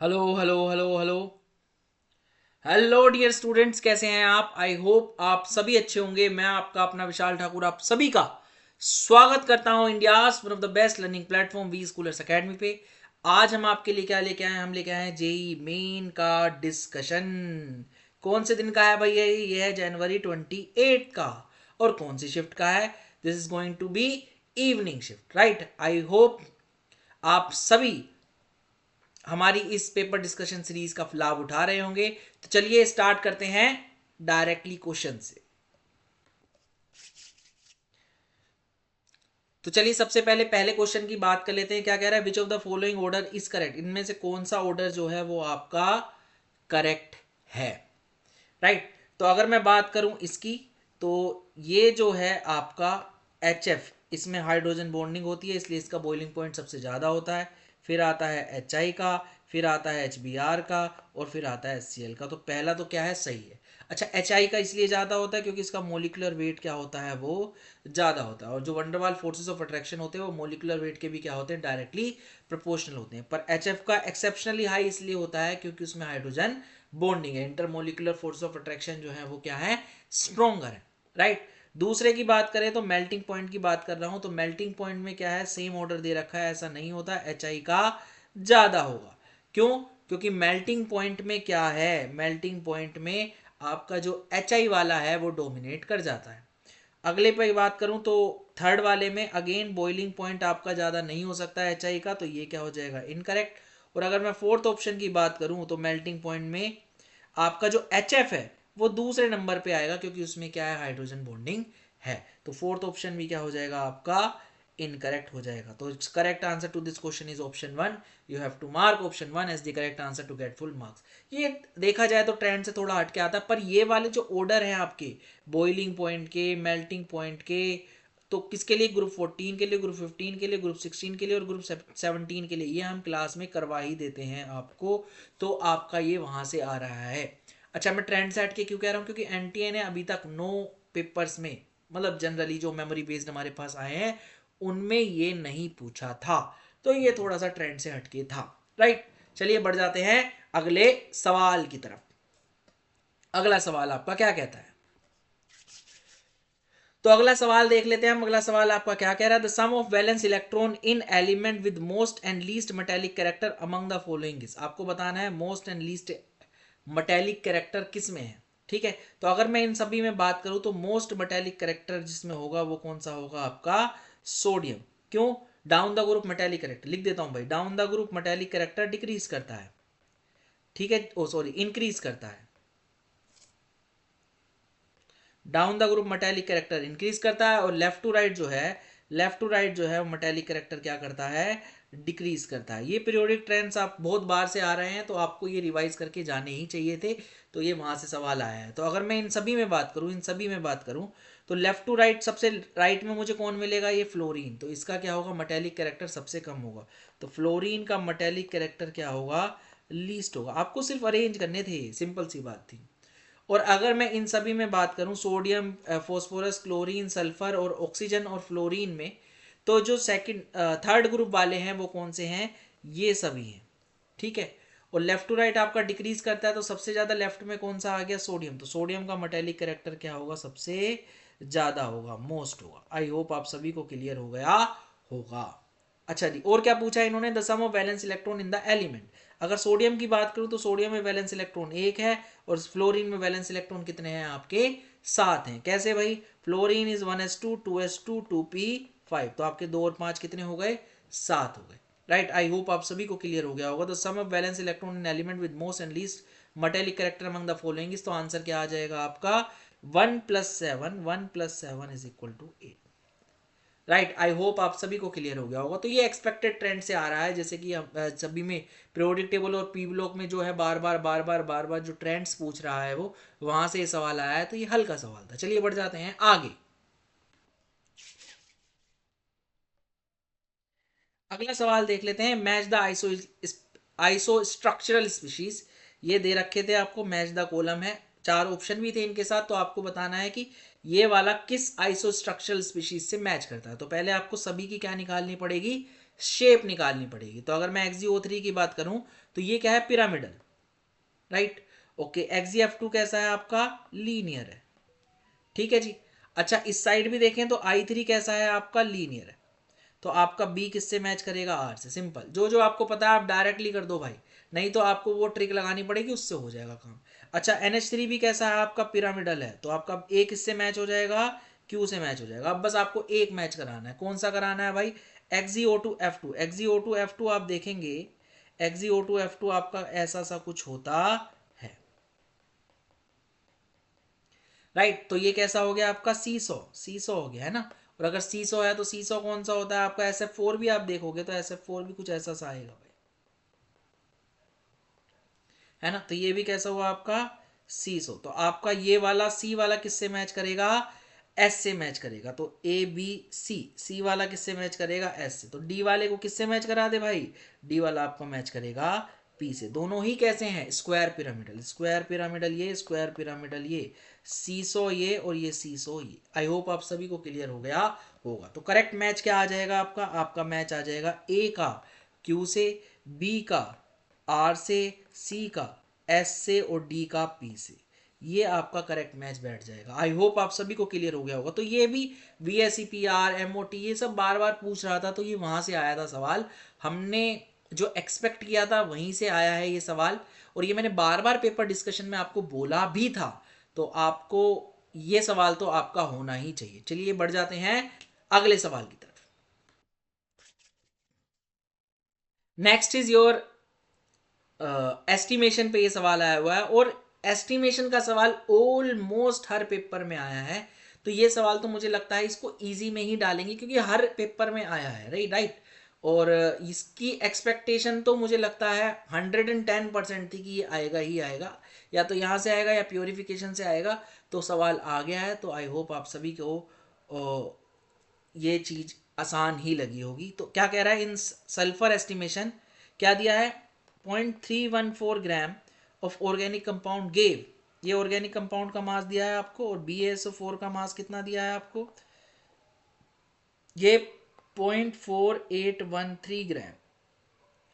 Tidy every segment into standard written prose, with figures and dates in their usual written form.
Hello hello hello hello hello dear students, कैसे हैं आप? आई होप आप सभी अच्छे होंगे। मैं आपका अपना विशाल ठाकुर आप सभी का स्वागत करता हूं India one of the best learning platform V Schoolers Academy पे। आज हम आपके लिए क्या लेके आए हैं? हम लेके आए हैं जेई मेन का डिस्कशन। कौन से दिन का है भैया? ये है जनवरी 28 का। और कौन सी शिफ्ट का है? This is going to be evening shift, right? I hope आप सभी हमारी इस पेपर डिस्कशन सीरीज का लाभ उठा रहे होंगे। तो चलिए स्टार्ट करते हैं डायरेक्टली क्वेश्चन से। तो चलिए सबसे पहले पहले क्वेश्चन की बात कर लेते हैं। क्या कह रहा है? Which of the following order is correct? इनमें से कौन सा ऑर्डर जो है वो आपका करेक्ट है, राइट? तो अगर मैं बात करूं इसकी, तो ये जो है आपका HF, इसमें हाइड्रोजन बॉन्डिंग होती है, इसलिए इसका बॉइलिंग पॉइंट सबसे ज़्यादा होता है। फिर आता है HI का, फिर आता है HBr का, और फिर आता है HCl का। तो पहला तो क्या है? सही है। अच्छा, HI का इसलिए ज़्यादा होता है क्योंकि इसका मोलिकुलर वेट क्या होता है? वो ज़्यादा होता है। और जो वंडरवाल फोर्सेस ऑफ अट्रैक्शन होते हैं वो मोलिकुलर वेट के भी क्या होते हैं? डायरेक्टली प्रोपोर्शनल होते हैं। पर HF का एक्सेप्शनली हाई इसलिए होता है क्योंकि उसमें हाइड्रोजन बॉन्डिंग है। इंटरमोलिकुलर फोर्स ऑफ अट्रैक्शन जो है वो क्या है? स्ट्रोंगर है, राइट? दूसरे की बात करें तो मेल्टिंग पॉइंट की बात कर रहा हूं, तो मेल्टिंग पॉइंट में क्या है? सेम ऑर्डर दे रखा है, ऐसा नहीं होता। HI का ज्यादा होगा। क्यों? क्योंकि मेल्टिंग पॉइंट में क्या है? मेल्टिंग पॉइंट में आपका जो HI वाला है वो डोमिनेट कर जाता है। अगले पे बात करूं तो थर्ड वाले में अगेन बॉइलिंग पॉइंट आपका ज़्यादा नहीं हो सकता है HI का, तो ये क्या हो जाएगा? इनकरेक्ट। और अगर मैं फोर्थ ऑप्शन की बात करूं तो मेल्टिंग पॉइंट में आपका जो HF है वो दूसरे नंबर पे आएगा क्योंकि उसमें क्या है? हाइड्रोजन बॉन्डिंग है। तो फोर्थ ऑप्शन भी क्या हो जाएगा आपका? इनकरेक्ट हो जाएगा। तो correct answer to this question is option one. You have to mark option one as the correct answer to get full marks. ये देखा जाए तो ट्रेंड से थोड़ा हटके आता है, पर ये वाले जो ऑर्डर हैं आपके बॉइलिंग पॉइंट के, मेल्टिंग पॉइंट के, तो किसके लिए? ग्रुप 14 के लिए, ग्रुप 15 के लिए, ग्रुप 16 के लिए और ग्रुप 17 के लिए, ये हम क्लास में करवा ही देते हैं आपको। तो आपका ये वहां से आ रहा है। अच्छा, मैं ट्रेंड से हट के क्यों कह रहा हूँ? क्योंकि एनटीए ने अभी तक 9 पेपर्स में, मतलब जनरली जो मेमोरी बेस्ड हमारे पास आए हैं उनमें ये नहीं पूछा था। तो ये थोड़ा सा ट्रेंड से हटके था, राइट? चलिए बढ़ जाते हैं अगले सवाल की तरफ। अगला सवाल आपका क्या कहता है? तो अगला सवाल देख लेते हैं हम। अगला सवाल आपका क्या कह रहा है? The sum of valence electron in element with most and least metallic character among the following is. आपको बताना है most and least metallic character किस में है, ठीक है? तो अगर मैं इन सभी में बात करूं तो मोस्ट मेटेलिक कैरेक्टर जिसमें होगा वो कौन सा होगा? आपका सोडियम। क्यों? Down the group metallic character लिख देता हूं भाई। Down the group metallic character decrease करता है, ठीक है? ओ सॉरी, इंक्रीज करता है। Down the group metallic character increase करता है, और लेफ्ट टू राइट जो है, लेफ्ट टू राइट जो है मेटेलिक कैरेक्टर क्या करता है? डिक्रीज करता है। ये पीरियोडिक ट्रेंड्स आप बहुत बार से आ रहे हैं तो आपको ये रिवाइज करके जाने ही चाहिए थे। तो ये वहां से सवाल आया है। तो अगर मैं इन सभी में बात करूं, इन सभी में बात करूं, तो लेफ्ट टू राइट सबसे राइट में मुझे कौन मिलेगा? ये फ्लोरीन। तो इसका क्या होगा? मेटेलिक कैरेक्टर सबसे कम होगा। तो फ्लोरीन का मेटेलिक कैरेक्टर क्या होगा? लीस्ट होगा। आपको सिर्फ अरेंज करने थे, सिंपल सी बात थी। और अगर मैं इन सभी में बात करूं, सोडियम, फोस्फोरस, क्लोरीन, सल्फर और ऑक्सीजन और फ्लोरीन में, तो जो सेकंड थर्ड ग्रुप वाले हैं वो कौन से हैं? ये सभी हैं, ठीक है? और लेफ्ट टू राइट आपका डिक्रीज करता है, तो सबसे ज्यादा लेफ्ट में कौन सा आ गया? सोडियम। तो सोडियम का मेटेलिक कैरेक्टर क्या होगा? सबसे ज्यादा होगा, मोस्ट होगा। आई होप आप सभी को क्लियर हो गया होगा। अच्छा जी, और क्या पूछा इन्होंने? The sum of valence electron in the element. अगर सोडियम की बात करूं तो सोडियम में वैलेंस इलेक्ट्रॉन एक है, और फ्लोरीन में वैलेंस इलेक्ट्रॉन कितने हैं आपके? 7 हैं। कैसे भाई? Fluorine is 1s2 2s2 2p5, तो आपके 2 और 5 कितने हो गए? 7 हो गए, राइट? आई होप आप सभी को क्लियर हो गया होगा। तो sum of valence electron in element with most and least metallic character among the following is, तो आंसर क्या आ जाएगा आपका? 1 + 7 is equal to 8, right? I hope आप सभी को क्लियर हो गया होगा। तो ये एक्सपेक्टेड ट्रेंड से आ रहा है, जैसे कि सभी में पीरियोडिक टेबल और पी ब्लॉक में जो है बार बार बार बार बार बार जो ट्रेंड्स पूछ रहा है वो वहां से ये सवाल आया है। तो ये हल्का सवाल था। चलिए बढ़ जाते हैं आगे। अगला सवाल देख लेते हैं। Match the iso structural species, ये दे रखे थे आपको। मैच द कॉलम है, 4 ऑप्शन भी थे इनके साथ। तो आपको बताना है कि ये वाला किस आइसो स्ट्रक्चरल स्पीशीज से मैच करता है। तो पहले आपको सभी की क्या निकालनी पड़ेगी? शेप निकालनी पड़ेगी। तो अगर मैं XgO3 की बात करूं तो ये क्या है, पिरामिडल, राइट। ओके, XgF2 कैसा है आपका, लीनियर है, ठीक है जी। अच्छा, इस साइड भी देखें तो I3 कैसा है आपका, लीनियर है। तो आपका बी किससे मैच करेगा, आर से। सिंपल, जो जो आपको पता है आप डायरेक्टली कर दो भाई, नहीं तो आपको वो ट्रिक लगानी पड़ेगी, उससे हो जाएगा काम। अच्छा, NH3 भी कैसा है आपका, पिरामिडल है। तो आपका ए किससे मैच हो जाएगा, क्यू से मैच हो जाएगा। अब बस आपको एक मैच कराना है, कौन सा कराना है भाई, XgO2F2। XgO2F2 आप देखेंगे, XgO2F2 आपका ऐसा सा कुछ होता है, राइट। तो ये कैसा हो गया आपका, सीसो, सीसो हो गया है ना। और अगर सीसो है तो सीसो कौन सा होता है आपका, SF4 भी आप देखोगे तो SF4 भी कुछ ऐसा सा आएगा भाई, है ना। तो ये भी कैसा हुआ आपका, सीसो। तो आपका ये वाला सी वाला किससे मैच करेगा, एस से मैच करेगा। तो ABC, सी वाला किससे मैच करेगा, एस से। तो डी वाले को किससे मैच करा दे भाई, डी वाला आपका मैच करेगा पी से। दोनों ही कैसे हैं, स्क्वायर पिरामिडल, स्क्वायर पिरामिडल ये, स्क्वायर पिरामिडल ये, सीसो ये और ये सीसो ये। आई होप आप सभी को क्लियर हो गया होगा। तो करेक्ट मैच क्या आ जाएगा आपका, आपका मैच आ जाएगा ए का क्यू से, बी का आर से, सी का एस से और डी का पी से। ये आपका करेक्ट मैच बैठ जाएगा। आई होप आप सभी को क्लियर हो गया होगा। तो ये भी VSEPR MOT ये सब बार बार पूछ रहा था, तो ये वहां से आया था सवाल, हमने जो एक्सपेक्ट किया था वहीं से आया है ये सवाल। और ये मैंने बार बार पेपर डिस्कशन में आपको बोला भी था, तो आपको ये सवाल तो आपका होना ही चाहिए। चलिए बढ़ जाते हैं अगले सवाल की तरफ। नेक्स्ट इज योर एस्टिमेशन पे ये सवाल आया हुआ है, और एस्टिमेशन का सवाल ऑलमोस्ट हर पेपर में आया है। तो ये सवाल तो मुझे लगता है इसको इजी में ही डालेंगे, क्योंकि हर पेपर में आया है, राइट। और इसकी एक्सपेक्टेशन तो मुझे लगता है 110% थी कि ये आएगा ही आएगा, या तो यहाँ से आएगा या प्योरिफिकेशन से आएगा। तो सवाल आ गया है, तो आई होप आप सभी को ये चीज़ आसान ही लगी होगी। तो क्या कह रहा है, इन सल्फर एस्टिमेशन क्या दिया है, 0.314 gram of organic compound gave, ये ऑर्गेनिक कंपाउंड का मास दिया है आपको। और BaSO4 का मास कितना दिया है आपको, ये 0.4813 ग्राम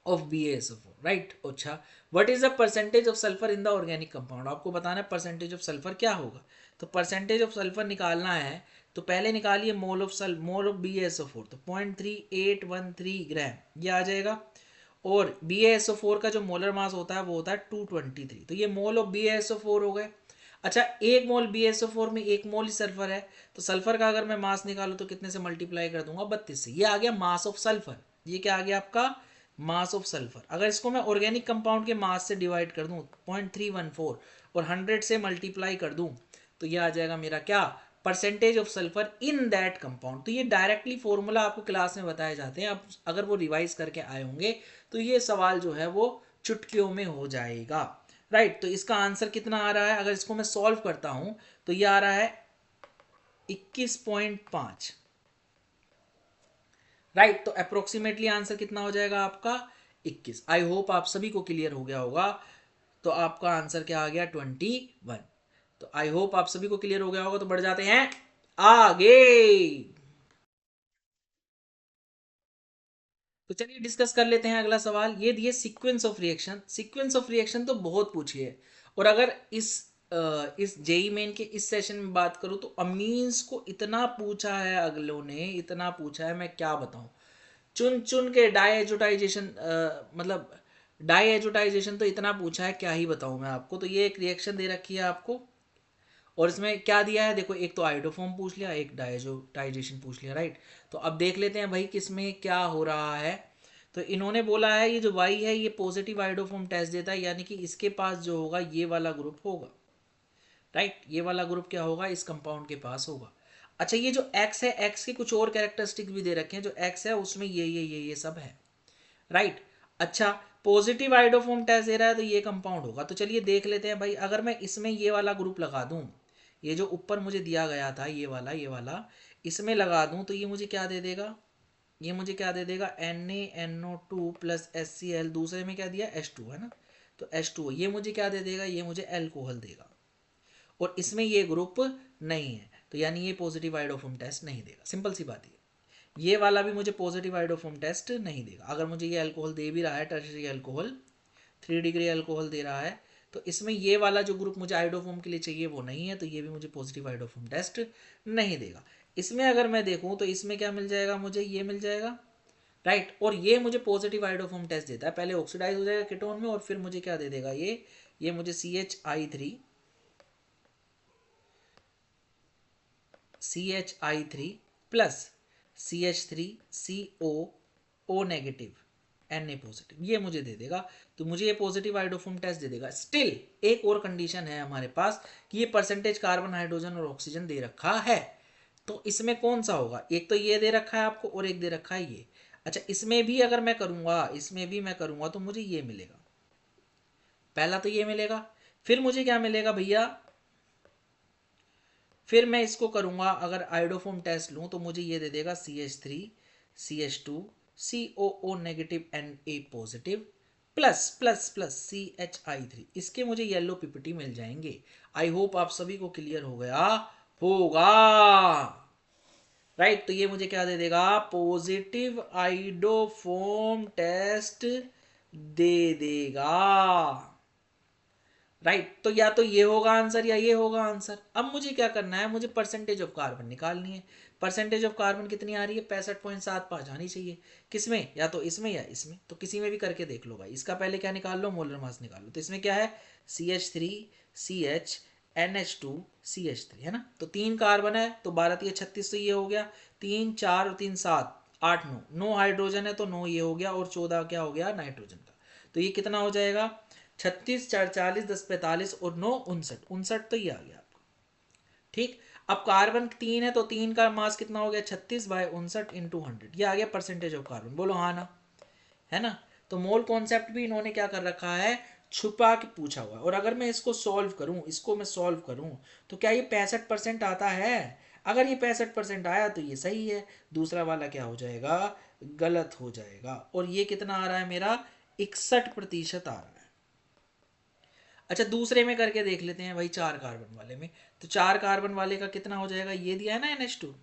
ऑफ BaSO4, राइट। अच्छा, what is the percentage of sulphur in the organic compound, आपको बताना है परसेंटेज ऑफ सल्फर क्या होगा। तो परसेंटेज ऑफ सल्फर निकालना है, तो पहले निकालिए मोल ऑफ BaSO4। तो 0.3813 ग्राम ये आ जाएगा। और BaSO4 का जो मोलर मास होता है वो होता है 223। तो ये मोल ऑफ BaSO4 हो गए। अच्छा, एक मोल BaSO4 में एक मोल ही सल्फर है, तो सल्फर का अगर मैं मास निकालूं तो कितने से मल्टीप्लाई कर दूंगा, 32 से। ये आ गया मास ऑफ सल्फर। ये क्या आ गया आपका, मास ऑफ सल्फर। अगर इसको मैं ऑर्गेनिक कंपाउंड के मास से डिवाइड कर दूं 0.314 और 100 से मल्टीप्लाई कर दूं, तो ये आ जाएगा मेरा क्या, percentage of sulphur in that compound. तो ये डायरेक्टली फॉर्मूला आपको क्लास में बताए जाते हैं, अब अगर वो रिवाइज करके आए होंगे तो ये सवाल जो है वो चुटकियों में हो जाएगा, राइट। तो इसका आंसर कितना आ रहा है, अगर इसको मैं सॉल्व करता हूं तो ये आ रहा है 21.5, राइट। तो अप्रोक्सीमेटली आंसर कितना हो जाएगा आपका, 21। आई होप आप सभी को क्लियर हो गया होगा। तो आपका आंसर क्या आ गया, 21। तो आई होप आप सभी को क्लियर हो गया होगा। तो बढ़ जाते हैं आगे। तो चलिए डिस्कस कर लेते हैं अगला सवाल। ये दिए sequence of reaction. Sequence of reaction तो बहुत पूछी है, और अगर इस जेई मेन के इस सेशन में बात करूं तो अमीन्स को इतना पूछा है, अगलों ने इतना पूछा है, मैं क्या बताऊं। चुन चुन के डाइएजुटाइजेशन, मतलब डाइएजुटाइजेशन तो इतना पूछा है, क्या ही बताऊं मैं आपको। तो ये एक रिएक्शन दे रखी है आपको, और इसमें क्या दिया है देखो, एक तो आइडोफॉर्म पूछ लिया, एक डाइजेशन पूछ लिया, राइट। तो अब देख लेते हैं भाई किसमें क्या हो रहा है। तो इन्होंने बोला है ये जो वाई है ये पॉजिटिव आइडोफॉर्म टेस्ट देता है, यानी कि इसके पास जो होगा ये वाला ग्रुप होगा, राइट। ये वाला ग्रुप क्या होगा, इस कंपाउंड के पास होगा। अच्छा, ये जो एक्स है, एक्स के कुछ और कैरेक्टरिस्टिक भी दे रखे हैं। जो एक्स है उसमें ये सब है, राइट। अच्छा, पॉजिटिव आइडोफॉर्म टेस्ट दे रहा है तो ये कंपाउंड होगा। तो चलिए देख लेते हैं भाई, अगर मैं इसमें ये वाला ग्रुप लगा दूं, ये जो ऊपर मुझे दिया गया था ये वाला इसमें लगा दूं, तो ये मुझे क्या दे देगा, ये मुझे क्या दे देगा, NaNO2 प्लस HCl, दूसरे में क्या दिया H2 है ना। तो H2 ये मुझे क्या दे देगा, ये मुझे एल्कोहल देगा। और इसमें ये ग्रुप नहीं है, तो यानी ये पॉजिटिव आइडोफॉर्म टेस्ट नहीं देगा। सिंपल सी बात है। ये वाला भी मुझे पॉजिटिव आइडोफॉर्म टेस्ट नहीं देगा। अगर मुझे ये अल्कोहल दे भी रहा है, टर्शियरी अल्कोहल 3 डिग्री अल्कोहल दे रहा है, तो इसमें ये वाला जो ग्रुप मुझे आइडोफॉर्म के लिए चाहिए वो नहीं है, तो ये भी मुझे पॉजिटिव आइडोफॉर्म टेस्ट नहीं देगा। इसमें अगर मैं देखूं तो इसमें क्या मिल जाएगा मुझे, ये मिल जाएगा, राइट। और ये मुझे पॉजिटिव आइडोफॉर्म टेस्ट देता है, पहले ऑक्सीडाइज हो जाएगा कीटोन में और फिर मुझे क्या दे देगा ये मुझे CH3 plus CH3CO negative Na positive, ये मुझे दे देगा। तो मुझे ये पॉजिटिव आइडोफॉर्म टेस्ट दे देगा। स्टिल एक और कंडीशन है हमारे पास कि ये परसेंटेज कार्बन, हाइड्रोजन और ऑक्सीजन दे रखा है। तो इसमें कौन सा होगा, एक तो ये दे रखा है आपको और एक दे रखा है ये। अच्छा, इसमें भी अगर मैं करूंगा, इसमें भी मैं करूंगा तो मुझे ये मिलेगा, पहला तो ये मिलेगा, फिर मुझे क्या मिलेगा भैया, फिर मैं इसको करूंगा अगर आइडोफॉर्म टेस्ट लूं तो मुझे ये दे देगा CH3 CH2 COO negative Na positive plus plus plus CHI3, इसके मुझे येलो पीपीटी मिल जाएंगे। आई होप आप सभी को क्लियर हो गया होगा, राइट। तो ये मुझे क्या दे देगा, पॉजिटिव आइडोफॉर्म टेस्ट दे देगा, राइट। तो या तो ये होगा आंसर या ये होगा आंसर। अब मुझे क्या करना है, मुझे परसेंटेज ऑफ कार्बन निकालनी है। परसेंटेज ऑफ कार्बन कितनी आ रही है, 65.75 आनी चाहिए। किसमें, या तो इसमें या इसमें, तो किसी में भी करके देख लो भाई। इसका पहले क्या निकाल लो, मोलर मास निकाल लो। तो इसमें क्या है, CH3 CH NH2 CH3 है ना, तो 3 कार्बन है तो 12 3 36, तो ये हो गया 3 4 और 3 7 8 9, 9 हाइड्रोजन है तो 9 ये हो गया और 14 क्या हो गया नाइट्रोजन का। तो ये कितना हो जाएगा, 36 4 40 10 45 और 9 59, 59 तो ये आ गया आपका, ठीक। अब कार्बन 3 है तो 3 का मास कितना हो गया, 36/59 इंटू 100, ये आ गया परसेंटेज ऑफ कार्बन। बोलो हाँ ना, है ना। तो मोल कॉन्सेप्ट भी इन्होंने क्या कर रखा है, छुपा के पूछा हुआ है। और अगर मैं इसको सॉल्व करूं, इसको मैं सॉल्व करूं तो क्या ये 65% आता है, अगर ये 65% आया तो ये सही है, दूसरा वाला क्या हो जाएगा, गलत हो जाएगा। और ये कितना आ रहा है मेरा, 61% आ रहा है। अच्छा, दूसरे में करके देख लेते हैं भाई, 4 कार्बन वाले में। तो 4 कार्बन वाले का कितना हो जाएगा, ये दिया है ना NH2,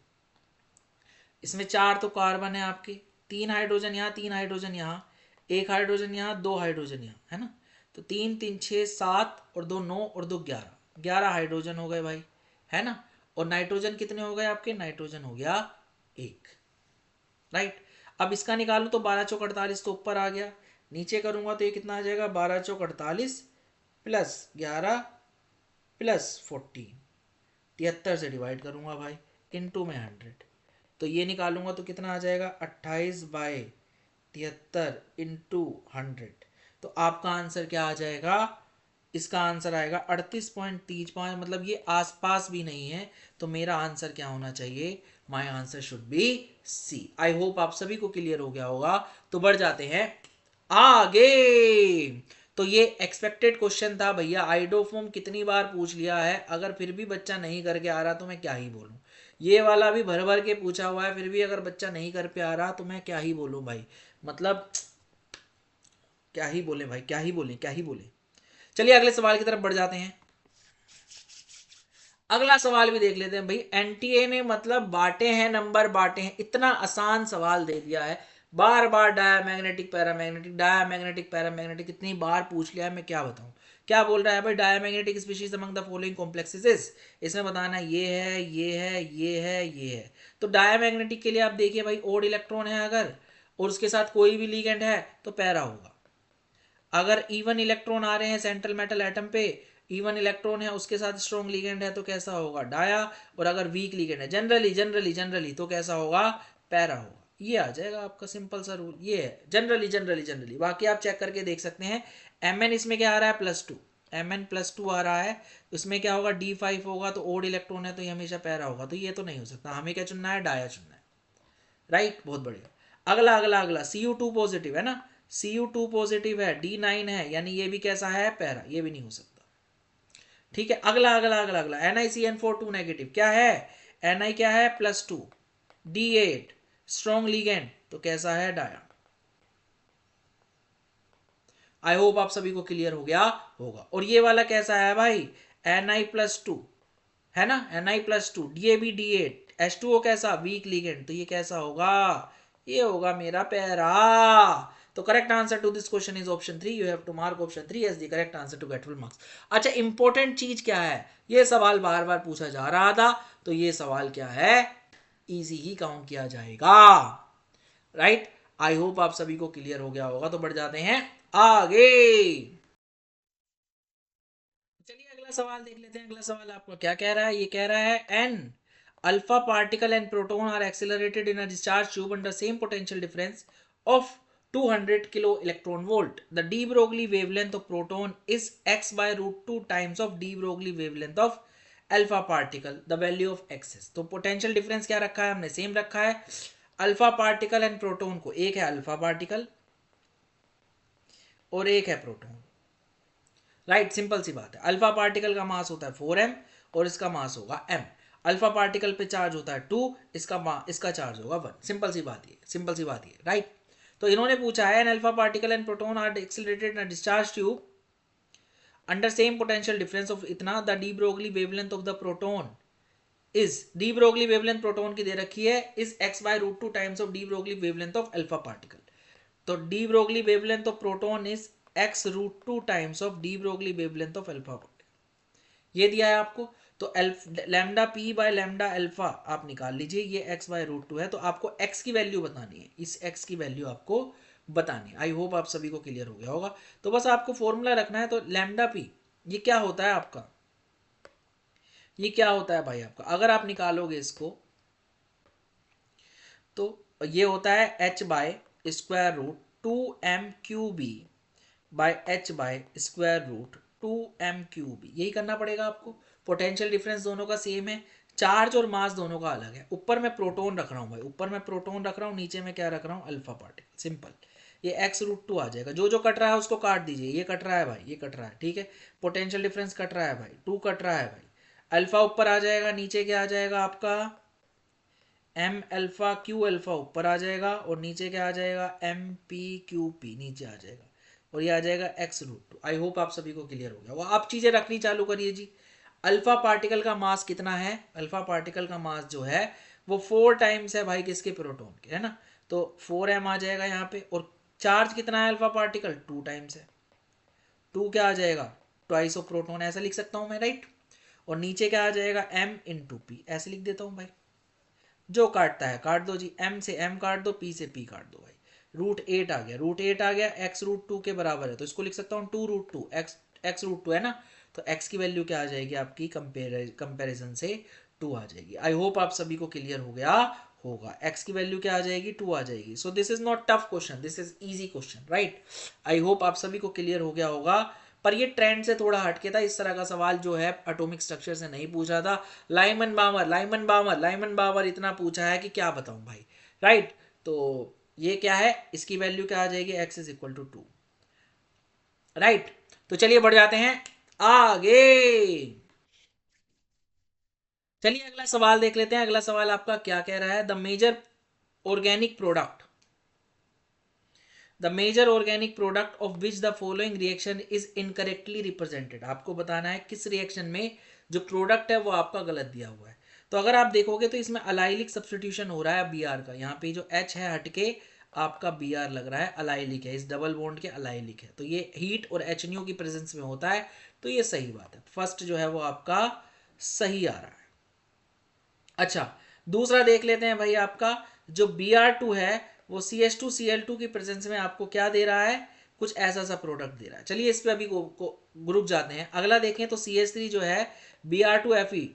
इसमें 4 तो कार्बन है आपके, 3 हाइड्रोजन यहाँ, 3 हाइड्रोजन यहाँ, 1 हाइड्रोजन यहाँ, 2 हाइड्रोजन यहाँ, है ना। तो 3 3 6 7 और 2 9 और 2 11, 11 हाइड्रोजन हो गए भाई, है ना। और नाइट्रोजन कितने हो गए आपके, नाइट्रोजन हो गया 1, राइट। अब इसका निकालू तो 12 चौक 48 तो ऊपर आ गया, नीचे करूंगा तो ये कितना आ जाएगा, 12 चौक 48 प्लस 11 प्लस 14, 73 से डिवाइड करूंगा भाई, इनटू में 100, तो ये निकालूंगा तो कितना आ जाएगा, 28/73 इंटू 100। तो आपका आंसर क्या आ जाएगा, इसका आंसर आएगा 38.35, मतलब ये आसपास भी नहीं है। तो मेरा आंसर क्या होना चाहिए, my answer should be C. I hope आप सभी को क्लियर हो गया होगा। तो बढ़ जाते हैं आगे। तो ये एक्सपेक्टेड क्वेश्चन था भैया, आइडोफॉर्म कितनी बार पूछ लिया है, अगर फिर भी बच्चा नहीं करके आ रहा तो मैं क्या ही बोलूं। ये वाला भी भर भर के पूछा हुआ है, फिर भी अगर बच्चा नहीं कर पे आ रहा तो मैं क्या ही बोलूं भाई, मतलब क्या ही बोले भाई, क्या ही बोले, क्या ही बोले। चलिए अगले सवाल की तरफ बढ़ जाते हैं। अगला सवाल भी देख लेते हैं भाई। एनटीए ने मतलब बांटे हैं नंबर, बांटे हैं, इतना आसान सवाल दे दिया है, बार बार डायमैग्नेटिक पैरामैग्नेटिक डायमैग्नेटिक पैरामैग्नेटिक इतनी बार पूछ लिया है, मैं क्या बताऊं। क्या बोल रहा है भाई, diamagnetic species among the following complexes, इसमें बताना ये है ये है ये है ये है। तो डायमैग्नेटिक के लिए आप देखिए भाई, ओड इलेक्ट्रॉन है अगर और उसके साथ कोई भी लिगेंड है तो पैरा होगा। अगर इवन इलेक्ट्रॉन आ रहे हैं सेंट्रल मेटल एटम पे, इवन इलेक्ट्रॉन है उसके साथ स्ट्रॉन्ग लिगेंड है तो कैसा होगा, डाया। और अगर वीक लिगेंड है जनरली जनरली जनरली तो कैसा होगा, पैरा होगा। ये आ जाएगा आपका सिंपल सा रूल, ये है जनरली जनरली जनरली। बाकी आप चेक करके देख सकते हैं। Mn इसमें क्या आ रहा है, +2, Mn+2 आ रहा है, उसमें क्या होगा, D5 होगा तो ओड इलेक्ट्रॉन है तो ये हमेशा पैरा होगा, तो ये तो नहीं हो सकता। हमें क्या चुनना है, डाया चुनना है, राइट। बहुत बढ़िया। अगला अगला अगला Cu2 पॉजिटिव है ना, Cu2 पॉजिटिव है, D9 है, यानी ये भी कैसा है, पैरा, ये भी नहीं हो सकता। ठीक है, अगला अगला अगला अगला NiCN4 2 नेगेटिव क्या है, Ni क्या है, +2, D8 स्ट्रॉन्ग लिगेंड तो कैसा है, डाया। आई होप आप सभी को क्लियर हो गया होगा। और ये वाला कैसा है भाई, Ni+2 है ना, Ni+2 DAB D8 H2O कैसा, वीक लिगेंड, तो ये कैसा होगा, ये होगा मेरा पैरा। तो correct answer to this question is option 3। You have to mark option 3 as the correct answer to get full marks. अच्छा, इंपॉर्टेंट चीज क्या है, ये सवाल बार बार पूछा जा रहा था, तो ये सवाल क्या है, इजी ही काउंट किया जाएगा, राइट। आई होप आप सभी को क्लियर हो गया होगा। तो बढ़ जाते हैं आगे। चलिए अगला सवाल देख लेते हैं। अगला सवाल आपका क्या कह रहा है, ये कह रहा है an alpha particle and proton are accelerated in a discharge tube under same potential difference of 200 kilo electron volt. The de Broglie wavelength of proton is x by root 2 times of de Broglie wavelength of alpha particle, the value of x. तो potential difference क्या रखा है हमने, same रखा है। Alpha particle and proton को, एक है अल्फा पार्टिकल और एक है प्रोटॉन, राइट। सिंपल सी बात है। अल्फा पार्टिकल का मास होता है 4m और इसका मास होगा m। अल्फा पार्टिकल पे चार्ज होता है 2, इसका चार्ज होगा 1। सिंपल सी बात है, सिंपल सी बात है, राइट। तो इन्होंने पूछा है an alpha particle and proton are accelerated in discharge tube under same potential difference of इतना, the de Broglie wavelength of the proton is, de Broglie wavelength proton की दे रखी है, is x by root 2 times of de Broglie wavelength of alpha particle. तो de Broglie wavelength of proton is x root 2 times of de Broglie wavelength of alpha particle. ये दिया है आपको। तो lambda P by lambda alpha आप निकाल लीजिए, ये x by root 2 है। तो आपको x की वैल्यू बतानी है, इस x की वैल्यू आपको बतानी है। आई होप आप सभी को क्लियर हो गया होगा। तो बस आपको फॉर्मूला रखना है। तो लैम्डा पी ये क्या होता है आपका, ये क्या होता है भाई आपका, अगर आप निकालोगे इसको तो ये होता है h by square root 2m³ by h by square root 2m³। यही करना पड़ेगा आपको। पोटेंशियल डिफरेंस दोनों का सेम है, चार्ज और मास दोनों का अलग है। ऊपर मैं प्रोटॉन रख रहा हूँ भाई, ऊपर मैं प्रोटॉन रख रहा हूँ, नीचे में क्या रख रहा हूँ, अल्फा पार्टिकल। सिंपल, ये x रूट 2 आ जाएगा। जो जो कट रहा है उसको काट दीजिए। ये कट रहा है भाई, ये कट रहा है, ठीक है। पोटेंशियल डिफरेंस कट रहा है भाई, 2 कट रहा है भाई। अल्फा ऊपर आ जाएगा, नीचे क्या आ जाएगा आपका m अल्फा q अल्फा ऊपर आ जाएगा और नीचे क्या आ जाएगा m p q p नीचे आ जाएगा और ये आ जाएगा x रूट 2। आई होप आप सभी को क्लियर हो गया। वो आप चीजें रखनी चालू करिए जी। अल्फा पार्टिकल का मास कितना है, अल्फा पार्टिकल का मास जो है वो 4 टाइम्स है भाई किसके, प्रोटॉन के, है ना। तो 4m आ जाएगा यहाँ पे। और चार्ज कितना है अल्फा पार्टिकल, 2 टाइम्स है। 2 क्या आ जाएगा, ट्वाइस ऑफ प्रोटॉन, ऐसा लिख सकता हूँ मैं, राइट। और नीचे क्या आ जाएगा m इंटू पी, ऐसे लिख देता हूँ भाई। जो काटता है काट दो जी, m से m काट दो, p से p काट दो भाई। रूट 8 आ गया, रूट 8 आ गया, x रूट 2 के बराबर है। तो इसको लिख सकता हूँ 2 रूट 2, x रूट 2 है ना। तो x की वैल्यू क्या आ जाएगी आपकी, कंपेरिजन से 2 आ जाएगी। आई होप आप सभी को क्लियर हो गया होगा। x की वैल्यू क्या आ जाएगी, 2 आ जाएगी। So this is not tough question, this is easy question, right. I hope आप सभी को क्लियर हो गया होगा। पर ये ट्रेंड से थोड़ा हटके था। इस तरह का सवाल जो है एटॉमिक स्ट्रक्चर से नहीं पूछा था। लाइमन बामर इतना पूछा है कि क्या बताऊं भाई, राइट। तो ये क्या है, इसकी वैल्यू क्या आ जाएगी, x is equal to 2, right. तो चलिए बढ़ जाते हैं आगे। चलिए अगला सवाल देख लेते हैं। अगला सवाल आपका क्या कह रहा है, the major organic product, the major organic product of which the following reaction is incorrectly represented. आपको बताना है किस रिएक्शन में जो प्रोडक्ट है वो आपका गलत दिया हुआ है। तो अगर आप देखोगे तो इसमें अलाइलिक सब्सटीट्यूशन हो रहा है Br का। यहाँ पे जो H है हटके आपका Br लग रहा है, अलाइलिक है, इस डबल बॉन्ड के अलाइलिक है। तो ये हीट और H की प्रेजेंस में होता है। तो ये सही बात है, फर्स्ट जो है वो आपका सही आ रहा है। अच्छा, दूसरा देख लेते हैं भाई। आपका जो Br2 है वो CH2Cl2 की प्रेजेंस में आपको क्या दे रहा है, कुछ ऐसा सा प्रोडक्ट दे रहा है। चलिए इस पे अभी ग्रुप जाते हैं। अगला देखें तो CH3 जो है Br2Fe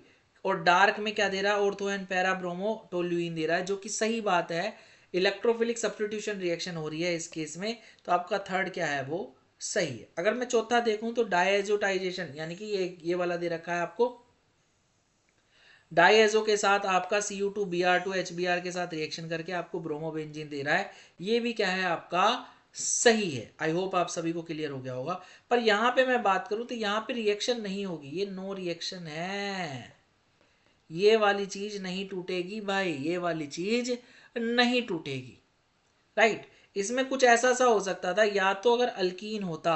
और डार्क में क्या दे रहा है, ortho and para bromo toluene दे रहा है, जो कि सही बात है। इलेक्ट्रोफिलिक सब्स्टिट्यूशन रिएक्शन हो रही है इस केस में। तो आपका थर्ड क्या है, वो सही है। अगर मैं चौथा देखूं तो डायजोटाइजेशन, यानी कि ये वाला दे रखा है आपको, डाईएजो के साथ आपका Cu2Br2 HBr के साथ रिएक्शन करके आपको ब्रोमोबेंजीन दे रहा है। ये भी क्या है आपका सही है। आई होप आप सभी को क्लियर हो गया होगा। पर यहाँ पे मैं बात करूं तो यहाँ पे रिएक्शन नहीं होगी, ये नो रिएक्शन है। ये वाली चीज नहीं टूटेगी भाई, ये वाली चीज नहीं टूटेगी, राइट। इसमें कुछ ऐसा सा हो सकता था, या तो अगर अल्कीन होता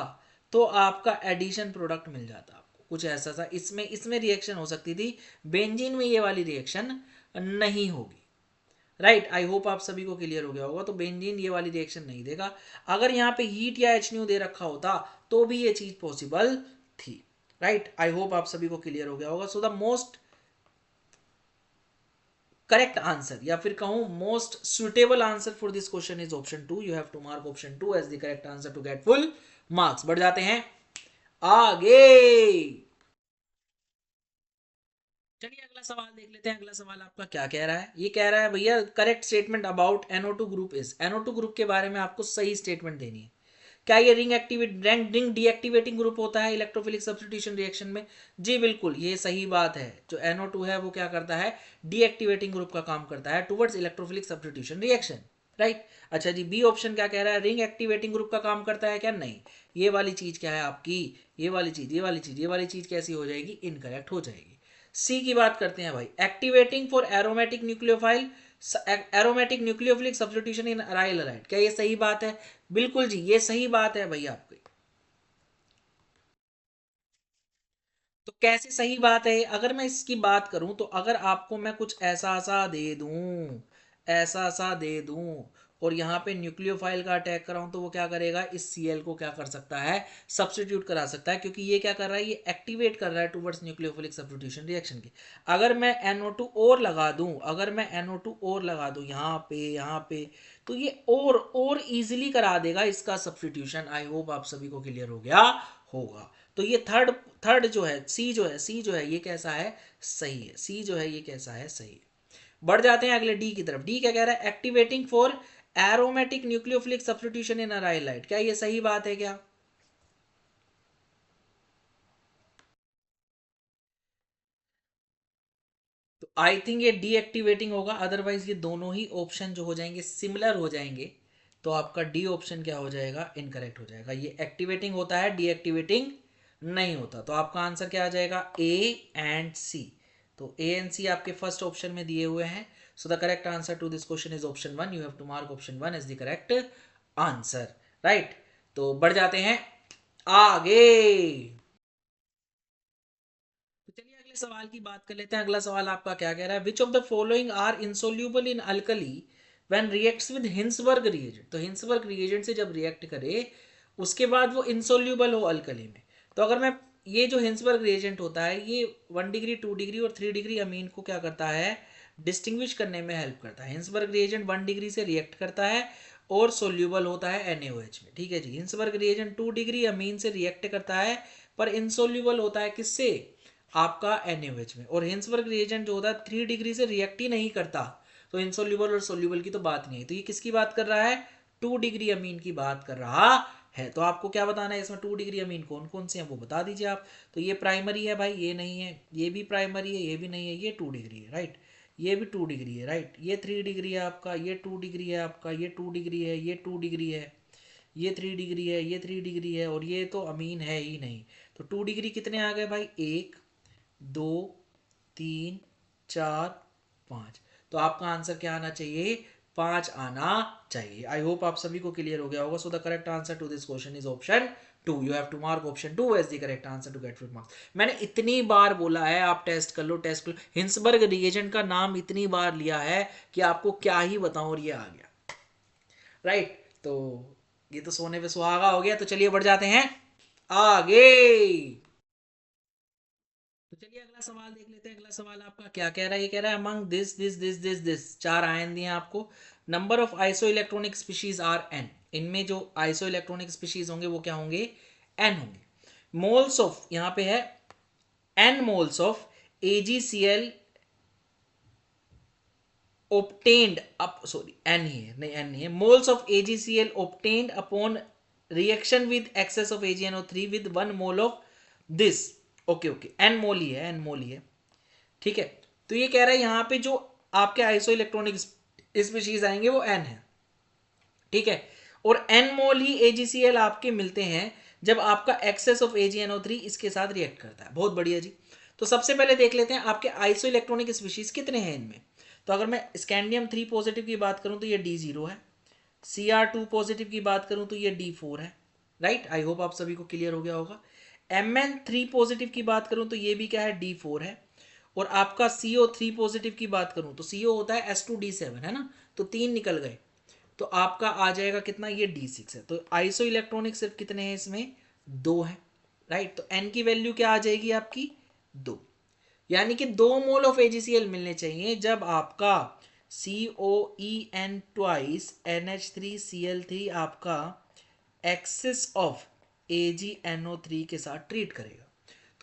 तो आपका एडिशन प्रोडक्ट मिल जाता आपको, कुछ ऐसा सा इसमें रिएक्शन हो सकती थी। बेंजीन में ये वाली रिएक्शन नहीं होगी। राइट, आई होप आप सभी को क्लियर हो गया होगा। तो बेंजीन ये वाली रिएक्शन नहीं देगा। अगर यहाँ पे हीट या एच दे रखा होता तो भी ये चीज पॉसिबल थी। राइट, आई होप आप सभी को क्लियर हो गया होगा। So the most correct answer या फिर कहूं most suitable answer for this question is option 2। You have to mark option 2 as the correct answer to get full marks. बढ़ जाते हैं आगे। चलिए अगला सवाल देख लेते हैं। अगला सवाल आपका क्या कह रहा है? ये कह रहा है भैया correct statement about NO2 group is. NO2 group के बारे में आपको सही स्टेटमेंट देनी है। क्या ये रिंग डीएक्टिवेटिंग ग्रुप होता है इलेक्ट्रोफिलिक सब्स्टिट्यूशन रिएक्शन में? जी बिल्कुल, ये सही बात है। जो NO2 है वो क्या करता है? डीएक्टिवेटिंग ग्रुप का काम करता है towards electrophilic substitution reaction. Right, अच्छा जी, बी ऑप्शन क्या कह रहा है? रिंग एक्टिवेटिंग ग्रुप का काम करता है क्या? नहीं। ये वाली चीज क्या है आपकी? ये वाली चीज, ये वाली चीज, ये वाली चीज कैसी हो जाएगी? इनकरेक्ट हो जाएगी। सी की बात करते हैं भाई, activating for aromatic nucleophile aromatic nucleophilic substitution in aryl aired. क्या ये सही बात है? बिल्कुल जी, ये सही बात है भैया आपकी। तो कैसे सही बात है? अगर मैं इसकी बात करूं तो अगर आपको मैं कुछ ऐसा सा दे दूं, ऐसा सा दे दूं और यहाँ पे न्यूक्लियोफाइल का अटैक कराऊं तो वो क्या करेगा? इस Cl को क्या कर सकता है? सब्स्टिट्यूट करा सकता है, क्योंकि ये क्या कर रहा है? ये एक्टिवेट कर रहा है टुवर्ड्स न्यूक्लियोफिलिक सब्स्टिट्यूशन रिएक्शन की। अगर मैं NO2 और लगा दूं, अगर मैं NO2 और लगा दूं यहाँ पे तो ये और इजीली करा देगा इसका सब्स्टिट्यूशन। आई होप आप सभी को क्लियर हो गया होगा। तो ये थर्ड थर्ड जो है सी जो है ये कैसा है? सही है। सी जो है ये कैसा है? सही है। बढ़ जाते हैं अगले डी की तरफ। डी क्या कह रहा है? Activating for aromatic nucleophilic substitution in aryl halide. क्या ये सही बात है क्या? तो आई थिंक ये डीएक्टिवेटिंग होगा, अदरवाइज ये दोनों ही ऑप्शन जो हो जाएंगे सिमिलर हो जाएंगे। तो आपका डी ऑप्शन क्या हो जाएगा? इनकरेक्ट हो जाएगा। ये एक्टिवेटिंग होता है, डीएक्टिवेटिंग नहीं होता। तो आपका आंसर क्या आ जाएगा? ए एंड सी। तो ए एंड सी आपके फर्स्ट ऑप्शन में दिए हुए हैं। So the correct answer to this question is option 1। You have to mark option 1 as the correct answer. Right, तो बढ़ जाते हैं आगे। तो चलिए अगले सवाल की बात कर लेते हैं। अगला सवाल आपका क्या कह रहा है? Which of the following are insoluble in alkali when reacts with Hinsberg reagent. तो हिंसबर्ग रिएजेंट से जब रिएक्ट करे उसके बाद वो इनसोल्यूबल हो अल्कली में। तो अगर मैं ये जो हिंसबर्ग रिएजेंट होता है ये 1 डिग्री 2 डिग्री और 3 डिग्री अमीन को क्या करता है? डिस्टिंग्विश करने में हेल्प करता है। हिंसबर्ग रिएजेंट 1 डिग्री से रिएक्ट करता है और सोल्यूबल होता है NaOH में। ठीक है जी, हिंसबर्ग रिएजेंट 2 डिग्री अमीन से रिएक्ट करता है पर इनसोल्यूबल होता है किससे? आपका NaOH में। और हिंसबर्ग रिएजेंट जो होता है 3 डिग्री से रिएक्ट ही नहीं करता, तो इनसोल्यूबल और सोल्यूबल की तो बात नहीं है। तो ये किसकी बात कर रहा है? 2 डिग्री अमीन की बात कर रहा है। तो आपको क्या बताना है इसमें? 2 डिग्री अमीन कौन कौन से हैं वो बता दीजिए आप। तो ये प्राइमरी है भाई, ये नहीं है। ये भी प्राइमरी है, ये भी नहीं है। ये 2 डिग्री है। राइट, ये भी 2 डिग्री है। राइट, ये 3 डिग्री है आपका, ये 2 डिग्री है आपका, ये 2 डिग्री है, ये 2 डिग्री है, ये 3 डिग्री है, ये 3 डिग्री है और ये तो अमीन है ही नहीं। तो 2 डिग्री कितने आ गए भाई? 1 2 3 4 5। तो आपका आंसर क्या आना चाहिए? 5 आना चाहिए। आई होप आप सभी को क्लियर हो गया होगा। So the correct answer to this question is option 2। You have to mark option 2 as the correct answer to get full marks. मैंने इतनी बार बोला है आप टेस्ट कर लो, टेस्ट कर लो। हिंसबर्ग रिएजेंट का नाम इतनी बार लिया है कि आपको क्या ही बताऊं और ये आ गया। राइट, तो ये तो सोने पे सुहागा हो गया। तो चलिए बढ़ जाते हैं आगे। तो चलिए अगला सवाल देख लेते हैं। अगला सवाल आपका क्या कह रहा है? ये कह रहा है अमंग दिस 4 आयन दिए हैं आपको। Number of iso electronic species are n। इनमें जो आइसो इलेक्ट्रॉनिक स्पीशीज होंगे वो क्या होंगे? n होंगे। मोल्स ऑफ, यहाँ पे है n moles of AgCl obtained up, sorry n ही है, नहीं n नहीं है। moles of AgCl obtained upon reaction with excess of AgNO3 with 1 mole of this। Okay okay, n मोल ही है, n मोल ही है। ठीक है, तो ये कह रहा है यहाँ पे जो आपके आइसो इलेक्ट्रॉनिक स्पीशीज आएंगे वो n है। ठीक है, और n मोल ही AgCl आपके मिलते हैं जब आपका एक्सेस ऑफ AgNO3 इसके साथ रिएक्ट करता है। बहुत बढ़िया जी। तो सबसे पहले देख लेते हैं आपके आइसो इलेक्ट्रॉनिक स्पीशीज कितने हैं इनमें। तो अगर मैं स्कैंडियम 3 पॉजिटिव की बात करूं तो ये D0 है। Cr2 पॉजिटिव की बात करूं तो ये D4 है। राइट, आई होप आप सभी को क्लियर हो गया होगा। Mn3 पॉजिटिव की बात करूं तो ये भी क्या है? D4 है। और आपका CO3 पॉजिटिव की बात करूं तो CO होता है S2D7 है ना, तो 3 निकल गए, तो आपका आ जाएगा कितना, ये D6 है, तो आइसो इलेक्ट्रॉनिक सिर्फ कितने हैं इसमें, 2 है, राइट। तो N की वैल्यू क्या आ जाएगी आपकी, 2, यानी कि 2 मोल ऑफ AgCl मिलने चाहिए जब आपका COEN ट्वाइस NH3Cl3 आपका एक्सिस ऑफ AgNO3 के साथ ट्रीट करेगा।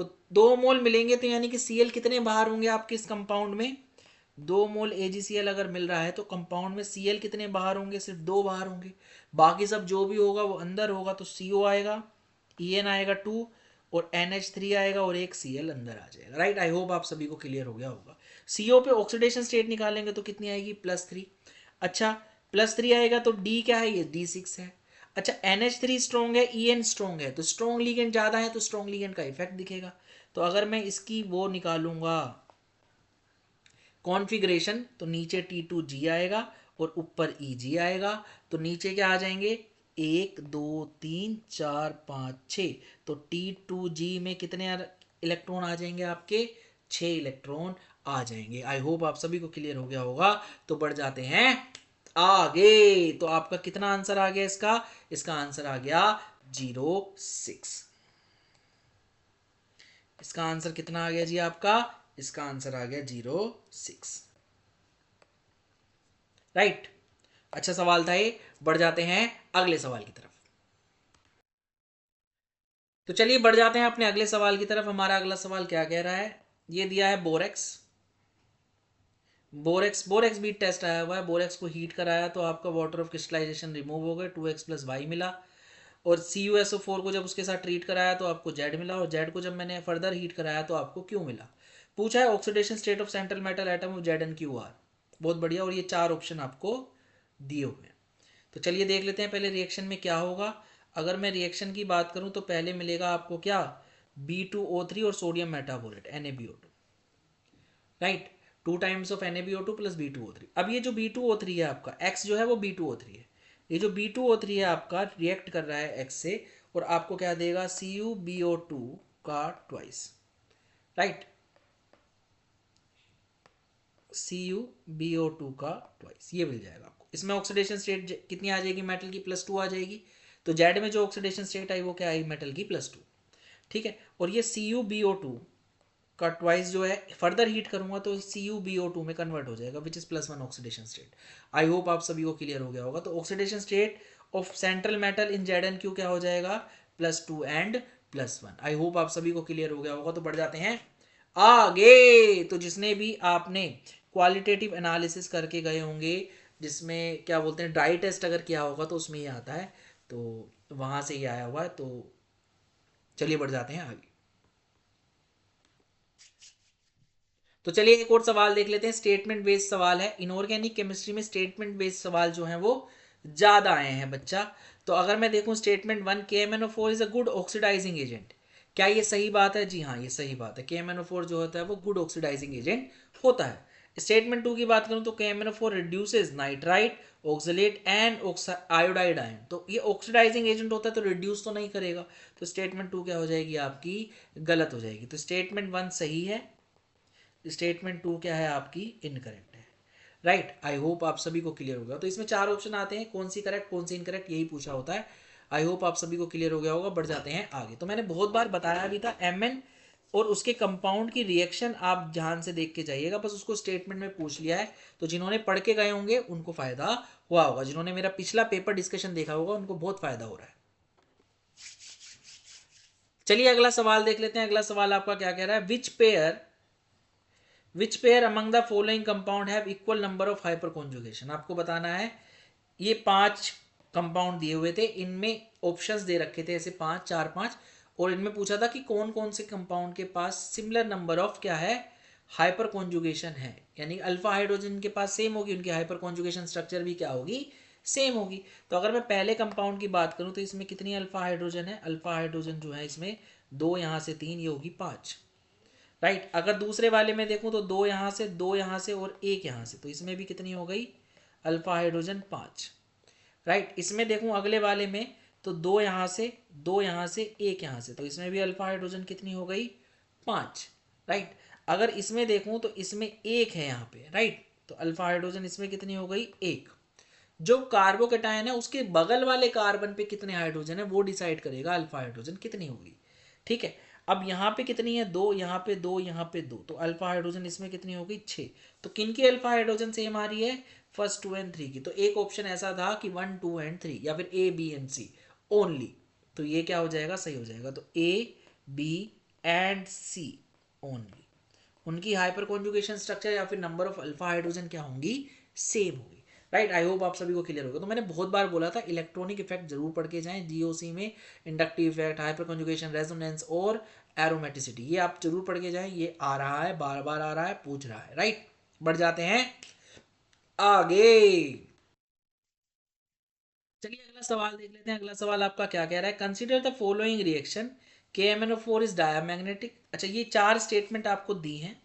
तो 2 मोल मिलेंगे तो यानी कि Cl कितने बाहर होंगे आपके इस कंपाउंड में, 2 मोल AgCl अगर मिल रहा है तो कंपाउंड में Cl कितने बाहर होंगे, सिर्फ 2 बाहर होंगे, बाकी सब जो भी होगा वो अंदर होगा, तो CO आएगा, En आएगा 2 और NH3 आएगा और एक Cl अंदर आ जाएगा, राइट। आई होप आप सभी को क्लियर हो गया होगा। CO पे ऑक्सीडेशन स्टेट निकालेंगे तो कितनी आएगी, +3। अच्छा +3 आएगा तो D क्या है, ये D6 है। अच्छा NH3 स्ट्रॉन्ग है, En स्ट्रॉन्ग है, तो स्ट्रॉन्ग लिगेंड ज्यादा है तो स्ट्रॉन्ग लिगेंड का इफेक्ट दिखेगा। तो अगर मैं इसकी वो निकालूंगा कॉन्फ़िगरेशन, तो नीचे T2G आएगा और ऊपर EG आएगा, तो नीचे क्या आ जाएंगे, 1 2 3 4 5 6, तो T2G में कितने इलेक्ट्रॉन आ जाएंगे आपके, 6 इलेक्ट्रॉन आ जाएंगे। आई होप आप सभी को क्लियर हो गया होगा। तो बढ़ जाते हैं आगे, तो आपका कितना आंसर आ गया इसका, इसका आंसर आ गया 06। इसका आंसर कितना आ गया जी आपका, इसका आंसर आ गया 06, राइट। अच्छा सवाल था ये। बढ़ जाते हैं अगले सवाल की तरफ। तो चलिए बढ़ जाते हैं अपने अगले सवाल की तरफ। हमारा अगला सवाल क्या कह रहा है, ये दिया है बोरेक्स, बोरेक्स बीट टेस्ट आया हुआ है, बोरेक्स को हीट कराया तो आपका वाटर ऑफ क्रिस्टलाइजेशन रिमूव हो गए, 2x + y मिला, और CuSO4 को जब उसके साथ ट्रीट कराया तो आपको Z मिला, और Z को जब मैंने फर्दर हीट कराया तो आपको Q मिला। पूछा है oxidation state of central metal atom of ZnQr। बहुत बढ़िया, और ये 4 ऑप्शन आपको दिए हुए हैं। तो चलिए देख लेते हैं पहले रिएक्शन में क्या होगा। अगर मैं रिएक्शन की बात करूं तो पहले मिलेगा आपको क्या, B2O3 और sodium metaborate NaBO2, right. 2 times of NaBO2 + B2O3। अब ये जो B2O3 है आपका, X जो है वो B2O3 है, ये जो B2O3 है आपका रिएक्ट कर रहा है X से, और आपको क्या देगा, CuBO2 का ट्वाइस, राइट, CuBO2 का ट्वाइस, ये मिल जाएगा आपको। इसमें ऑक्सीडेशन स्टेट कितनी आ जाएगी, मेटल की +2 आ जाएगी, तो जेड में जो ऑक्सीडेशन स्टेट आई वो क्या आई, मेटल की +2, ठीक है। और ये CuBO2 का ट्वाइस जो है फर्दर हीट करूंगा तो CuBO2 में कन्वर्ट हो जाएगा, which is +1 oxidation state. I hope आप सभी को क्लियर हो गया होगा। तो oxidation state of central metal in ZnQ क्या हो जाएगा, +2 एंड +1। आई होप आप सभी को क्लियर हो गया होगा। तो बढ़ जाते हैं आगे। तो जिसने भी आपने क्वालिटेटिव एनालिसिस करके गए होंगे, जिसमें क्या बोलते हैं ड्राई टेस्ट अगर किया होगा तो उसमें ये आता है, तो वहां से ही आया हुआ है। तो चलिए बढ़ जाते हैं आगे। तो चलिए एक और सवाल देख लेते हैं, स्टेटमेंट बेस्ड सवाल है। इनऑर्गेनिक केमिस्ट्री में स्टेटमेंट बेस्ड सवाल जो है वो ज्यादा आए हैं बच्चा। तो अगर मैं देखूं statement 1, KMnO4 is a good oxidising agent, क्या ये सही बात है, जी हाँ ये सही बात है, KMnO4 जो होता है वो गुड ऑक्सीडाइजिंग एजेंट होता है। स्टेटमेंट 2 की बात करूं तो KMnO4 reduces nitrite, oxalate and iodide ion, तो ये ऑक्सीडाइजिंग एजेंट होता है तो रिड्यूस तो नहीं करेगा, तो स्टेटमेंट 2 क्या हो जाएगी आपकी, गलत हो जाएगी। तो स्टेटमेंट 1 सही है, स्टेटमेंट 2 क्या है आपकी, इनकरेक्ट है, राइट। आई होप आप सभी को क्लियर होगा। तो इसमें 4 ऑप्शन आते हैं, कौन सी करेक्ट कौन सी इनकरेक्ट यही पूछा होता है। आई होप आप सभी को क्लियर हो गया होगा। बढ़ जाते हैं आगे। तो मैंने बहुत बार बताया भी था, Mn और उसके कंपाउंड की रिएक्शन आप ध्यान से देख के जाइएगा, बस उसको स्टेटमेंट में पूछ लिया है, तो जिन्होंने पढ़ के गए होंगे उनको फायदा हुआ होगा, जिन्होंने मेरा पिछला पेपर डिस्कशन देखा होगा उनको बहुत फायदा हो रहा है। चलिए अगला सवाल देख लेते हैं। अगला सवाल आपका क्या कह रहा है, which pair among the following compound have equal number of hyper conjugation. आपको बताना है, ये 5 कंपाउंड दिए हुए थे, इनमें ऑप्शंस दे रखे थे ऐसे 5 4 5, और इनमें पूछा था कि कौन कौन से कंपाउंड के पास सिमिलर नंबर ऑफ क्या है, हाइपर कॉन्जुगेशन है, यानी अल्फा हाइड्रोजन के पास सेम होगी, उनकी हाइपर कॉन्जुगेशन स्ट्रक्चर भी क्या होगी, सेम होगी। तो अगर मैं पहले कंपाउंड की बात करूं तो इसमें कितनी अल्फा हाइड्रोजन है, अल्फा हाइड्रोजन जो है इसमें 2 यहाँ से 3, ये होगी 5, राइट। अगर दूसरे वाले में देखूं तो 2 यहाँ से 2 यहाँ से और 1 यहाँ से, तो इसमें भी कितनी हो गई, अल्फा हाइड्रोजन 5, राइट। इसमें देखूं अगले वाले में तो 2 यहाँ से 2 यहाँ से 1 यहाँ से, तो इसमें भी अल्फा हाइड्रोजन कितनी हो गई, 5, राइट। अगर इसमें देखूं तो इसमें एक है यहाँ पे, राइट, तो अल्फा हाइड्रोजन इसमें कितनी हो गई, एक। जो कार्बोकेटायन है उसके बगल वाले कार्बन पे कितने हाइड्रोजन है वो डिसाइड करेगा अल्फा हाइड्रोजन कितनी होगी। ठीक है, अब यहाँ पे कितनी है, दो, यहाँ पे दो, यहाँ पे दो, तो अल्फा हाइड्रोजन इसमें कितनी हो गई, 6। तो किन की अल्फा हाइड्रोजन सेम आ रही है, फर्स्ट 2 एंड 3 की। तो एक ऑप्शन ऐसा था कि 1 2 एंड 3 या फिर A B and C only, तो ये क्या हो जाएगा, सही हो जाएगा। तो A B and C only, उनकी हाइपर कॉन्जुगेशन स्ट्रक्चर या फिर नंबर ऑफ अल्फा हाइड्रोजन क्या होंगी, सेम होगी। राइट, आई होप आप सभी को क्लियर होगा। तो मैंने बहुत बार बोला था इलेक्ट्रॉनिक इफेक्ट जरूर पढ़ के जाएं जीओसी में, inductive effect, hyper conjugation, resonance और एरोमेटिसिटी, ये आप जरूर पढ़ के जाएं। ये आ रहा है, बार बार आ रहा है, पूछ रहा है। राइट, बढ़ जाते हैं आगे। चलिए अगला सवाल देख लेते हैं। अगला सवाल आपका क्या कह रहा है, consider the following reaction KMnO4 is diamagnetic. अच्छा, ये 4 स्टेटमेंट आपको दी हैं,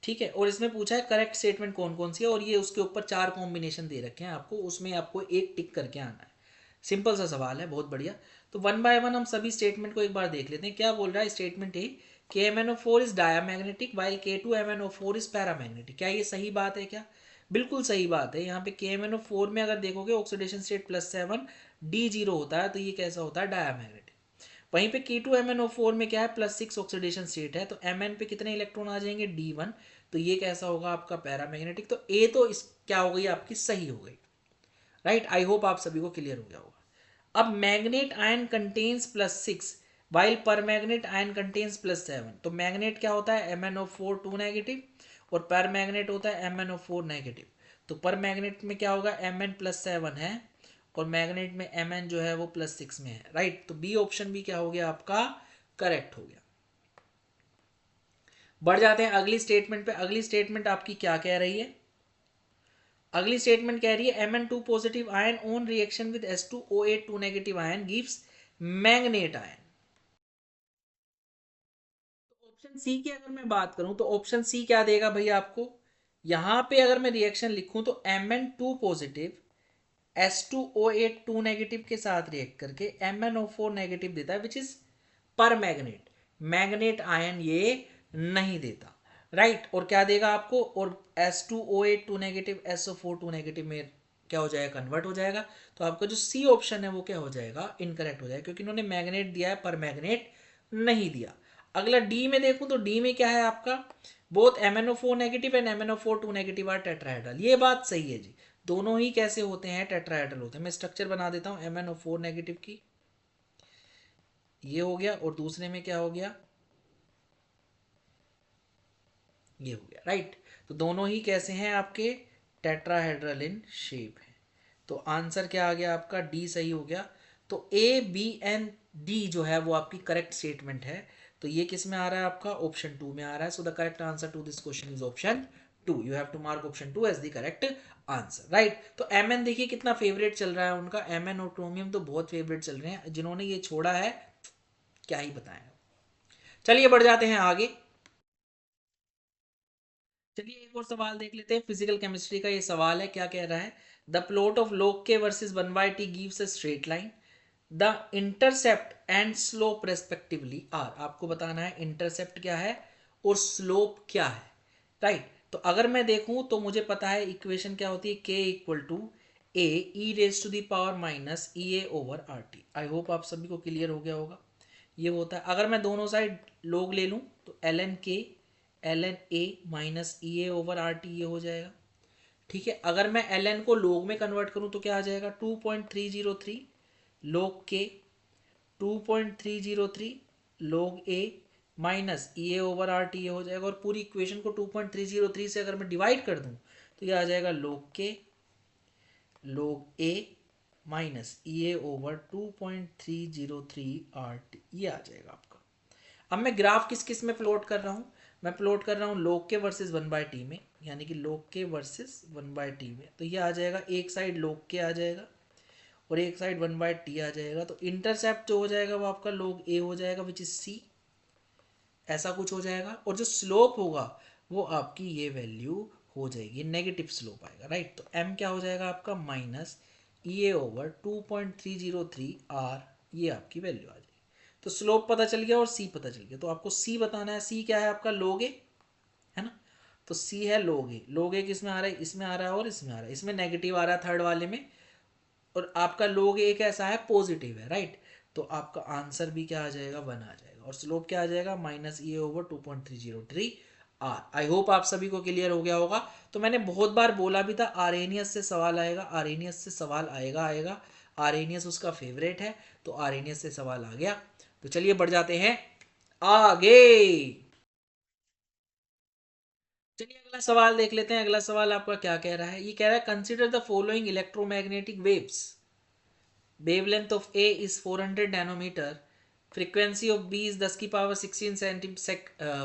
ठीक है, और इसमें पूछा है करेक्ट स्टेटमेंट कौन कौन सी है, और ये उसके ऊपर 4 कॉम्बिनेशन दे रखे हैं आपको, उसमें आपको एक टिक करके आना है। सिंपल सा सवाल है, बहुत बढ़िया। तो वन बाय वन हम सभी स्टेटमेंट को एक बार देख लेते हैं। क्या बोल रहा है statement A, KMnO4 is diamagnetic while K2MnO4 is paramagnetic. क्या ये सही बात है क्या, बिल्कुल सही बात है। यहाँ पे KMnO4 में अगर देखोगे ऑक्सीडेशन स्टेट +7 D0 होता है, तो ये कैसा होता है, डायमैग्नेटिक। वहीं पे K2MnO4 में क्या है, +6 ऑक्सीडेशन स्टेट है, तो Mn पे कितने इलेक्ट्रॉन आ जाएंगे, D1, तो ये कैसा होगा आपका, पैरामैग्नेटिक। तो ए तो इस क्या हो गई आपकी, सही हो गई। राइट, आई होप आप सभी को क्लियर हो गया होगा। अब मैग्नेट आयन कंटेन्स +6 वाइल पर मैग्नेट आयन कंटेन्स +7। तो मैग्नेट क्या होता है, MnO4 2 नेगेटिव, और पर मैग्नेट होता है MnO4 नेगेटिव। तो पर मैग्नेट में क्या होगा, Mn +7 है, और मैग्नेट में Mn जो है वो +6 में है। राइट, तो बी ऑप्शन भी क्या हो गया आपका, करेक्ट हो गया। बढ़ जाते हैं अगली स्टेटमेंट पे। अगली स्टेटमेंट आपकी क्या कह रही है, अगली स्टेटमेंट कह रही है Mn2 positive ion on reaction with S2O8 2 negative ion gives manganate ion. तो ऑप्शन सी की अगर मैं बात करूं तो ऑप्शन सी क्या देगा भाई आपको, यहां पे अगर मैं रिएक्शन लिखूं तो Mn2 पॉजिटिव S2O8 2 नेगेटिव के साथ रिएक्ट करके MnO4 नेगेटिव देता है, विच इज पर मैग्नेट, मैग्नेट आयन ये नहीं देता। राइट, और क्या देगा आपको, और S2O8 2 नेगेटिव SO4 2 नेगेटिव में क्या हो जाएगा, कन्वर्ट हो जाएगा। तो आपका जो सी ऑप्शन है वो क्या हो जाएगा, इनकरेक्ट हो जाएगा, क्योंकि इन्होंने मैग्नेट दिया है, पर मैग्नेट नहीं दिया। अगला डी में देखूं तो डी में क्या है आपका, both MnO4 negative and MnO4 2 negative are tetrahedral. ये बात सही है जी, दोनों ही कैसे होते हैं, टेट्राहेड्रल होते हैं। मैं स्ट्रक्चर बना देता हूं, MnO4 नेगेटिव की ये हो गया, और दूसरे में क्या हो गया, ये हो गया। राइट, तो दोनों ही कैसे हैं आपके, टेट्राहेड्रल इन शेप है। तो आंसर क्या आ गया आपका, डी सही हो गया। तो ए बी एंड डी जो है वो आपकी करेक्ट स्टेटमेंट है। तो ये किस में आ रहा है आपका, ऑप्शन 2 में आ रहा है। So the correct answer to this question is option 2। You have to mark option 2 as the correct answer. Right, तो Mn देखिए कितना फेवरेट चल रहा है उनका, Mn और क्रोमियम तो बहुत फेवरेट चल रहे हैं, जिन्होंने ये छोड़ा है क्या ही बताएं। चलिए बढ़ जाते हैं आगे। चलिए एक और सवाल देख लेते हैं, फिजिकल केमिस्ट्री का ये सवाल है। क्या कह रहा है, the plot of log k versus 1/t gives a straight line, the intercept and slope respectively are. आपको बताना है इंटरसेप्ट क्या है और स्लोप क्या है। राइट, तो अगर मैं देखूं तो मुझे पता है इक्वेशन क्या होती है, k equal to A e raise to the power minus E A over R T. I hope आप सभी को क्लियर हो गया होगा। ये होता है, अगर मैं दोनों साइड लोग ले लूं तो ln k ln a minus E A over R T, ये हो जाएगा। ठीक है, अगर मैं ln को लोग में कन्वर्ट करूं तो क्या आ जाएगा, 2.303 log k 2.303 log a minus E A over R T, ये हो जाएगा। और पूरी इक्वेशन को 2.303 से अगर मैं डिवाइड कर दूं तो ये आ जाएगा log k log a minus E A over 2.303 R T, ये आ जाएगा आपका। अब मैं ग्राफ किस किस में प्लॉट कर रहा हूँ, मैं प्लॉट कर रहा हूँ log के वर्सेस 1/t में, यानी कि log के वर्सेस 1/t में। तो ये आ जाएगा, एक साइड log के आ जाएगा और एक साइड 1/t आ जाएगा। तो इंटरसेप्ट जो हो जाएगा वो आपका log a हो जाएगा, विच इज c, ऐसा कुछ हो जाएगा। और जो स्लोप होगा वो आपकी ये वैल्यू हो जाएगी, नेगेटिव स्लोप आएगा। राइट, तो m क्या हो जाएगा आपका, minus E A over 2.303 r, ये आपकी वैल्यू आ जाएगी। तो स्लोप पता चल गया और सी पता चल गया। तो आपको सी बताना है, सी क्या है आपका, log a। है ना। तो सी है log A किसमें आ रहा है, इसमें आ रहा है और इसमें आ रहा है, इसमें नेगेटिव आ रहा है थर्ड वाले में, और आपका log A कैसा है, पॉजिटिव है, राइट। तो आपका आंसर भी क्या आ जाएगा, 1 आ जाएगा, और स्लोप क्या आ जाएगा, -a/2.303 r। आई होप आप सभी को क्लियर हो गया होगा। तो मैंने बहुत बार बोला भी था आर्हेनियस से सवाल आएगा, आर्हेनियस से सवाल आएगा, आर्हेनियस उसका फेवरेट है, तो आर्हेनियस से सवाल आ गया। तो चलिए बढ़ जाते हैं आगे। चलिए अगला सवाल देख लेते हैं। अगला सवाल आपका क्या कह रहा है, ये कह रहा है consider the following electromagnetic waves, wavelength of A is 400 nanometer, frequency of B is 10 की power 16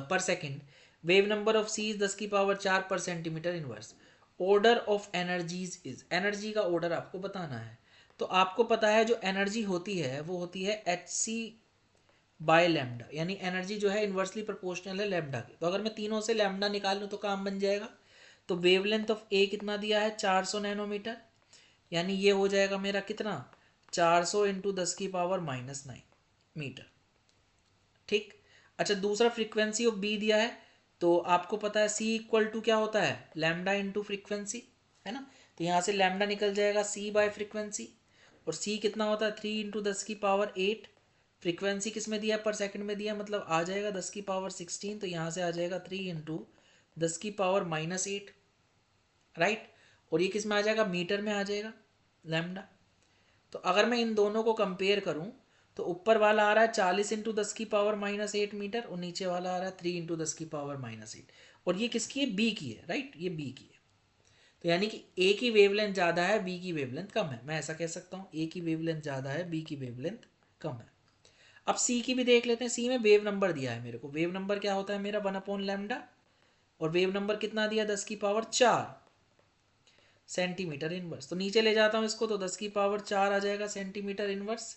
per second, wave number of C is 10 की power 4 per centimeter inverse, order of energies is, energy का order आपको बताना है। तो आपको पता है जो एनर्जी होती है वो होती है hc बाय लैम्डा, यानी एनर्जी जो है इन्वर्सली प्रोपोर्शनल है लैम्डा के। तो अगर मैं तीनों से लैम्डा निकाल लूँ तो काम बन जाएगा। तो वेवलेंथ ऑफ ए कितना दिया है, 400 नैनोमीटर, यानी ये हो जाएगा मेरा कितना, 400 इंटू 10 की पावर -9 मीटर, ठीक। अच्छा, दूसरा फ्रीक्वेंसी ऑफ बी दिया है, तो आपको पता है सी इक्वल टू क्या होता है, लैम्डा इंटू फ्रीक्वेंसी, है ना। तो यहाँ से लैम्डा निकल जाएगा सी बाय फ्रीक्वेंसी, और सी कितना होता है 3 इंटू 10 की पावर 8, फ्रीक्वेंसी किस में दिया है, पर सेकंड में दिया, मतलब आ जाएगा 10 की पावर 16, तो यहाँ से आ जाएगा 3 इंटू 10 की पावर -8, राइट। और ये किस में आ जाएगा, मीटर में आ जाएगा लैम्डा। तो अगर मैं इन दोनों को कंपेयर करूं तो ऊपर वाला आ रहा है 40 इंटू 10 की पावर -8 मीटर, और नीचे वाला आ रहा है 3 इंटू 10 की पावर -8, और ये किसकी है, बी की है, राइट, ये बी की है। तो यानी कि ए की वेवलेंथ ज़्यादा है, बी की वेवलेंथ कम है, मैं ऐसा कह सकता हूँ, ए की वेवलेंथ ज़्यादा है, बी की वेवलेंथ कम है। अब सी की भी देख लेते हैं। सी में वेव नंबर दिया है मेरे को, वेव नंबर क्या होता है मेरा, 1/λ, और वेव नंबर कितना दिया, 10 की पावर 4 सेंटीमीटर इनवर्स। तो नीचे ले जाता हूँ इसको, तो 10 की पावर 4 आ जाएगा सेंटीमीटर इनवर्स,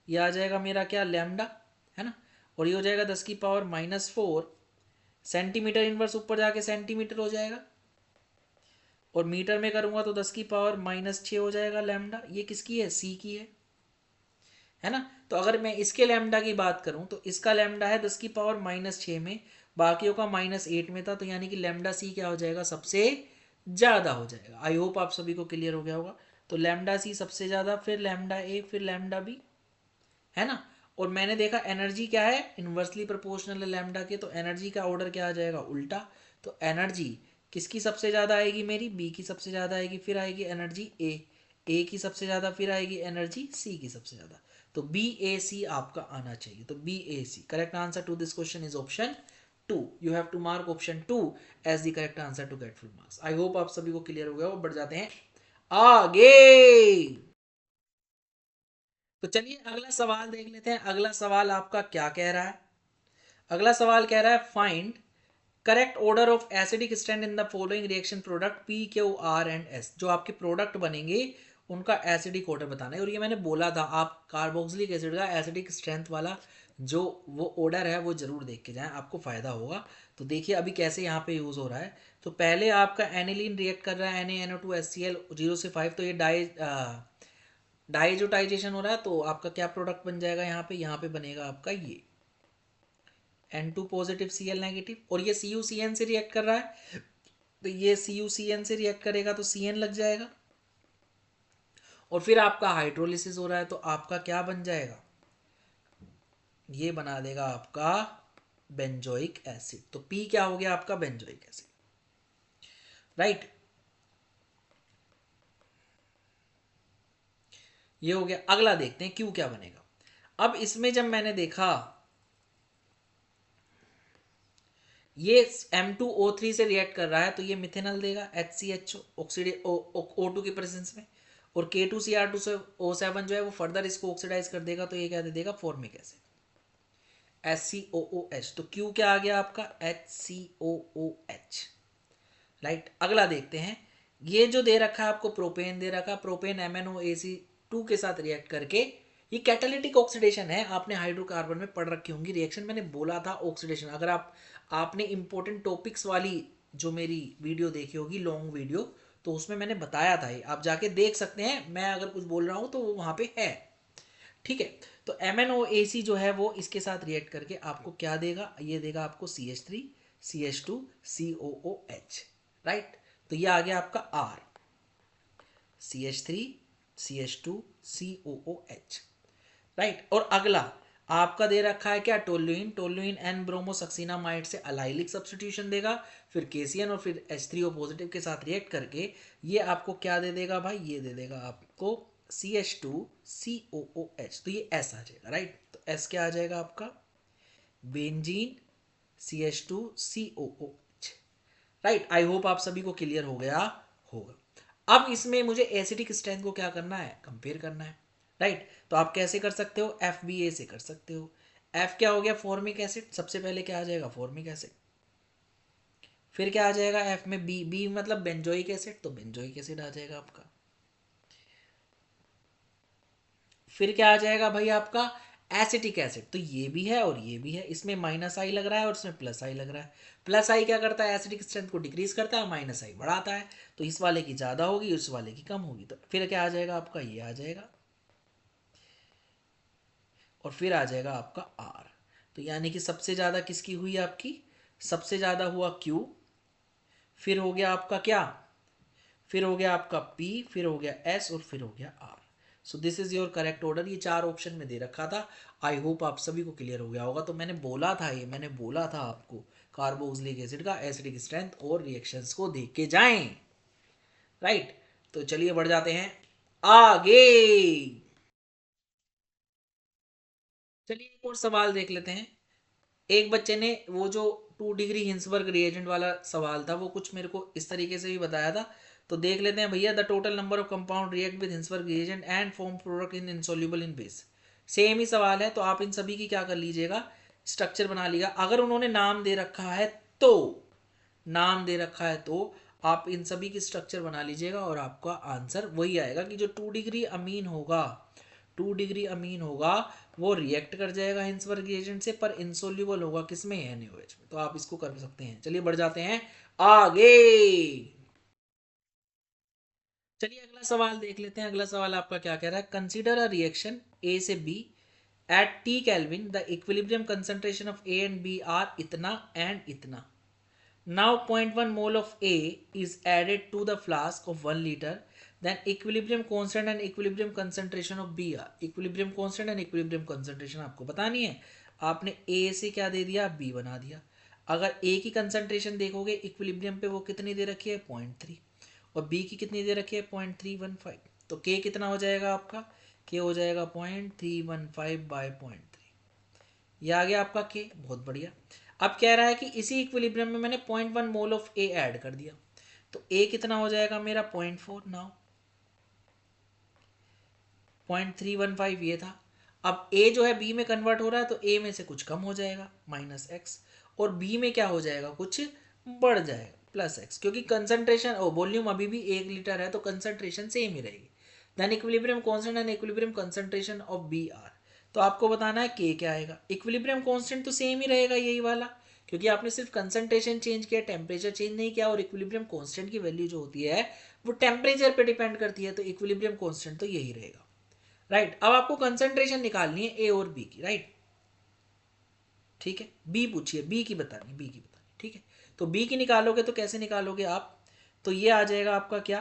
ये आ जाएगा मेरा क्या, लैम्डा, है ना। और ये हो जाएगा 10 की पावर -4 सेंटीमीटर इनवर्स, ऊपर जाके सेंटीमीटर हो जाएगा, और मीटर में करूँगा तो 10 की पावर -6 हो जाएगा लैम्डा। ये किसकी है, सी की है ना। तो अगर मैं इसके लैम्डा की बात करूं तो इसका लैम्डा है 10 की पावर -6 में, बाकियों का -8 में था, तो यानी कि लैम्डा सी क्या हो जाएगा, सबसे ज़्यादा हो जाएगा। आई होप आप सभी को क्लियर हो गया होगा। तो लैम्डा सी सबसे ज़्यादा, फिर लैम्डा ए, फिर लैम्डा बी, है ना। और मैंने देखा एनर्जी क्या है, इन्वर्सली प्रोपोर्शनल है लैम्डा के, तो एनर्जी का ऑर्डर क्या आ जाएगा, उल्टा। तो एनर्जी किसकी सबसे ज़्यादा आएगी, मेरी बी की सबसे ज़्यादा आएगी, फिर आएगी एनर्जी ए की सबसे ज़्यादा, फिर आएगी एनर्जी सी की सबसे ज़्यादा। तो बी ए सी आपका आना चाहिए। तो B A C correct answer to this question is option 2। You have to mark option 2 as the correct answer to get full marks. I hope आप सभी को क्लियर हो गया हो। बढ़ जाते हैं आगे। तो चलिए अगला सवाल देख लेते हैं। अगला सवाल आपका क्या कह रहा है, अगला सवाल कह रहा है find correct order of acidic strength in the following reaction product P Q R and S. जो आपके प्रोडक्ट बनेंगे उनका एसिडिक ऑर्डर बताना है। और ये मैंने बोला था आप कार्बोक्सिलिक एसिड का एसिडिक स्ट्रेंथ वाला जो वो ऑर्डर है वो जरूर देख के जाएं, आपको फायदा होगा। तो देखिए अभी कैसे यहाँ पे यूज हो रहा है। तो पहले आपका एनिलीन रिएक्ट कर रहा है NaNO2HCl 0 से 5, तो ये डाइजोटाइजेशन हो रहा है। तो आपका क्या प्रोडक्ट बन जाएगा, यहाँ पे बनेगा आपका ये N2 पॉजिटिव Cl नेगेटिव, और ये CuCN से रिएक्ट कर रहा है, तो ये CuCN से रिएक्ट करेगा तो Cn लग जाएगा, और फिर आपका हाइड्रोलिसिस हो रहा है, तो आपका क्या बन जाएगा, ये बना देगा आपका बेंजोइक एसिड। तो P क्या हो गया आपका, बेंजोइक एसिड, राइट। ये हो गया। अगला देखते हैं Q क्या बनेगा। अब इसमें जब मैंने देखा ये M2O3 से रिएक्ट कर रहा है, तो ये मिथेनॉल देगा HCHO ऑक्सीडे O2 की प्रेजेंस में, और K2Cr2O7 जो है वो फर्दर इसको ऑक्सीडाइज कर देगा, तो ये क्या दे देगा, फॉर्मिक एसिड HCOOH। तो Q क्या आ गया आपका, HCOOH, राइट। अगला देखते हैं, ये जो दे रखा है आपको प्रोपेन दे रखा, प्रोपेन MnOAc2 के साथ रिएक्ट करके, ये कैटालिटिक ऑक्सीडेशन है, आपने हाइड्रोकार्बन में पढ़ रखी होंगी रिएक्शन, मैंने बोला था ऑक्सीडेशन। अगर आपने इंपॉर्टेंट टॉपिक्स वाली जो मेरी वीडियो देखी होगी लॉन्ग वीडियो, तो उसमें मैंने बताया था, आप जाके देख सकते हैं, मैं अगर कुछ बोल रहा हूँ तो वो वहाँ पे है, ठीक है। तो MnOAc जो है वो इसके साथ रिएक्ट करके आपको क्या देगा, ये देगा आपको CH3 CH2COOH, राइट। तो ये आ गया आपका R, CH3CH2COOH, राइट। और अगला आपका दे रखा है क्या, टोल्यूइन। टोल्यूइन एन ब्रोमोसक्सिनामाइड से अलाइलिक सब्स्टिट्यूशन देगा, फिर KCN और फिर H3O पॉजिटिव के साथ रिएक्ट करके ये आपको क्या दे देगा भाई, ये दे देगा आपको CH2COOH। तो ये S आ जाएगा, राइट। तो S क्या आ जाएगा आपका, benzene CH2COOH, right. I hope आप सभी को क्लियर हो गया होगा। अब इसमें मुझे एसिडिक स्ट्रेंथ को क्या करना है, कंपेयर करना है, राइट। तो आप कैसे कर सकते हो, FBA से कर सकते हो। F क्या हो गया, फॉर्मिक एसिड। सबसे पहले क्या आ जाएगा, फॉर्मिक एसिड। फिर क्या आ जाएगा F में, B मतलब बेंजोइक एसिड, तो बेंजोइक एसिड आ जाएगा आपका। फिर क्या आ जाएगा भाई आपका, एसिटिक एसिड। तो ये भी है और ये भी है, इसमें -I लग रहा है और इसमें +I लग रहा है। +I क्या करता है, एसिडिक स्ट्रेंथ को डिक्रीज करता है, -I बढ़ाता है। तो इस वाले की ज़्यादा होगी, उस वाले की कम होगी। तो फिर क्या आ जाएगा आपका, ये आ जाएगा, और फिर आ जाएगा आपका R। तो यानी कि सबसे ज़्यादा किसकी हुई आपकी, सबसे ज़्यादा हुआ Q, फिर हो गया आपका क्या, फिर हो गया आपका P, फिर हो गया S, और फिर हो गया R। So this is your correct order. ये 4 ऑप्शन में दे रखा था। आई होप आप सभी को क्लियर हो गया होगा। तो मैंने बोला था, ये मैंने बोला था आपको, कार्बोक्सिलिक एसिड का एसिडिक स्ट्रेंथ और रिएक्शंस को देख के जाएं, राइट। तो चलिए बढ़ जाते हैं आगे। चलिए एक और सवाल देख लेते हैं। एक बच्चे ने वो जो 2 डिग्री हिंसबर्ग रिएजेंट वाला सवाल था, वो कुछ मेरे को इस तरीके से भी बताया था। तो देख लेते हैं भैया, the total number of compound react with Hinsberg reagent and form product in insoluble in base. Same ही सवाल है, तो आप इन सभी की क्या कर लीजिएगा, स्ट्रक्चर बना लीजिएगा। अगर उन्होंने नाम दे रखा है तो, नाम दे रखा है तो आप इन सभी की स्ट्रक्चर बना लीजिएगा, और आपका आंसर वही आएगा कि जो 2 डिग्री अमीन होगा, 2 डिग्री अमीन होगा, वो रिएक्ट कर जाएगा हिंसबर्ग रिएजेंट से, पर इंसोल्यूबल होगा किसमें, NaOH में। तो आप इसको कर सकते हैं। चलिए बढ़ जाते हैं आगे। चलिए अगला सवाल देख लेते हैं। अगला सवाल आपका क्या कह रहा है, कंसीडर अ रिएक्शन A से B at T kelvin, the equilibrium concentration of A and B are इतना एंड इतना। Now 0.1 mole of A is added to the flask of 1 liter. Then equilibrium constant and equilibrium concentration of B are. Equilibrium constant and equilibrium concentration आपको बतानी है। आपने A से क्या दे दिया, B बना दिया। अगर A की कंसंट्रेशन देखोगे इक्विलिब्रियम पे, वो कितनी दे रखी है, 0.3, और B की कितनी दे रखी है, 0.315। तो K कितना हो जाएगा आपका, K हो जाएगा 0.315 बाय 0.3। ये आ गया आपका K, बहुत बढ़िया। अब कह रहा है कि इसी इक्विलिब्रियम में मैंने 0.1 मोल ऑफ A ऐड कर दिया, तो A कितना हो जाएगा मेरा, 0.4। नाउ 0.315 ये था। अब A जो है B में कन्वर्ट हो रहा है, तो A में से कुछ कम हो जाएगा -x, और B में क्या हो जाएगा, कुछ बढ़ जाएगा +x, क्योंकि कंसंट्रेशन और वॉल्यूम अभी भी 1 लीटर है, तो कंसंट्रेशन सेम ही रहेगी। Then equilibrium constant and equilibrium concentration of B are. तो आपको बताना है के क्या आएगा। इक्विलिब्रियम कांस्टेंट तो सेम ही रहेगा, यही वाला, क्योंकि आपने सिर्फ कंसंट्रेशन चेंज किया, टेम्परेचर चेंज नहीं किया। और इक्विलिब्रियम कांस्टेंट की वैल्यू जो होती है वो टेम्परेचर पे डिपेंड करती है, तो इक्विलिब्रियम कांस्टेंट तो यही रहेगा, राइट। अब आपको कंसंट्रेशन निकालनी है ए और बी की, राइट। ठीक है, बी पूछिए, बी की बतानी, बी की बतानी, ठीक है। तो बी की निकालोगे तो कैसे निकालोगे आप, तो ये आ जाएगा आपका क्या,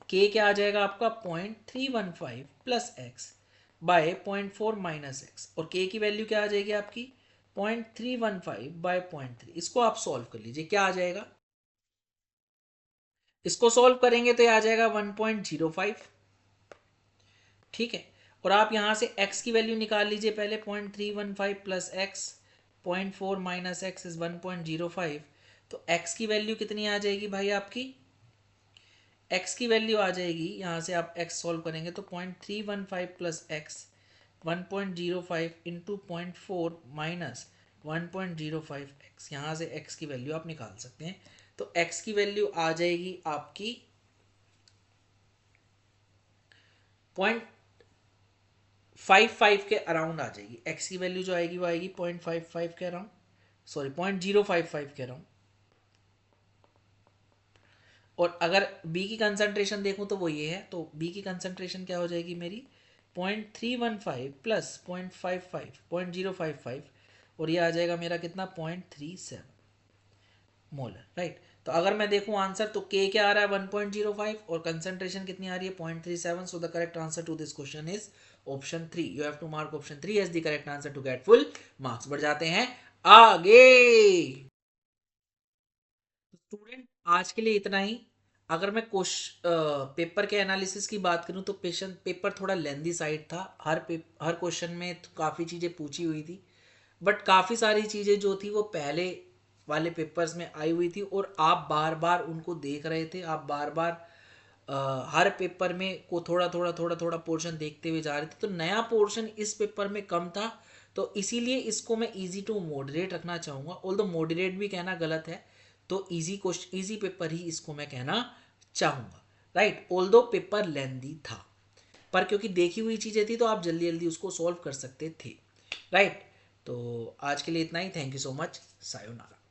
के क्या आ जाएगा आपका 0.315 plus x by 0.4 minus x, और के की वैल्यू क्या आ जाएगी आपकी 0.315 बाय 0.3। इसको आप सॉल्व कर लीजिए, क्या आ जाएगा, इसको सॉल्व करेंगे तो ये आ जाएगा 1.05, ठीक है। और आप यहां से x की वैल्यू निकाल लीजिए पहले, 0.315 plus x 0.4 minus x is 1.05। तो x की वैल्यू कितनी आ जाएगी भाई आपकी, x की वैल्यू आ जाएगी, यहाँ से आप x सॉल्व करेंगे तो 0.315 plus x 1.05 into 0.4 minus 1.05 x, यहाँ से x की वैल्यू आप निकाल सकते हैं। तो x की वैल्यू आ जाएगी आपकी 0.55 के अराउंड आ जाएगी। x की वैल्यू जो आएगी वो आएगी 0.55 के अराउंड, सॉरी 0.055 के अराउंड। और अगर B की कंसंट्रेशन देखूं तो वो ये है, तो B की कंसंट्रेशन क्या हो जाएगी मेरी 0.315 प्लस 0.55 0.055 और ये आ जाएगा मेरा कितना 0.37 मोलर, राइट। तो अगर मैं देखूं आंसर तो के क्या आ रहा है 1.05 और कंसंट्रेशन कितनी आ रही है 0.37। So the correct answer to this question is option 3। You have to mark option 3 as the correct answer to get full marks. बढ़ जाते हैं आगे। स्टूडेंट आज के लिए इतना ही। अगर मैं पेपर के एनालिसिस की बात करूं तो पेपर थोड़ा लेंदी साइड था। हर क्वेश्चन में तो काफ़ी चीज़ें पूछी हुई थी, बट काफ़ी सारी चीज़ें जो थी वो पहले वाले पेपर्स में आई हुई थी और आप बार बार उनको देख रहे थे। आप बार बार हर पेपर में को थोड़ा थोड़ा पोर्शन देखते हुए जा रहे थे। तो नया पोर्शन इस पेपर में कम था, तो इसीलिए इसको मैं इजी टू मॉडरेट रखना चाहूँगा। ऑल्दो मॉडरेट भी कहना गलत है, तो इजी पेपर ही इसको मैं कहना चाहूँगा, राइट। ऑल्दो पेपर लेंदी था, पर क्योंकि देखी हुई चीज़ें थी तो आप जल्दी जल्दी उसको सॉल्व कर सकते थे, राइट। तो आज के लिए इतना ही। Thank you so much. Sayonara.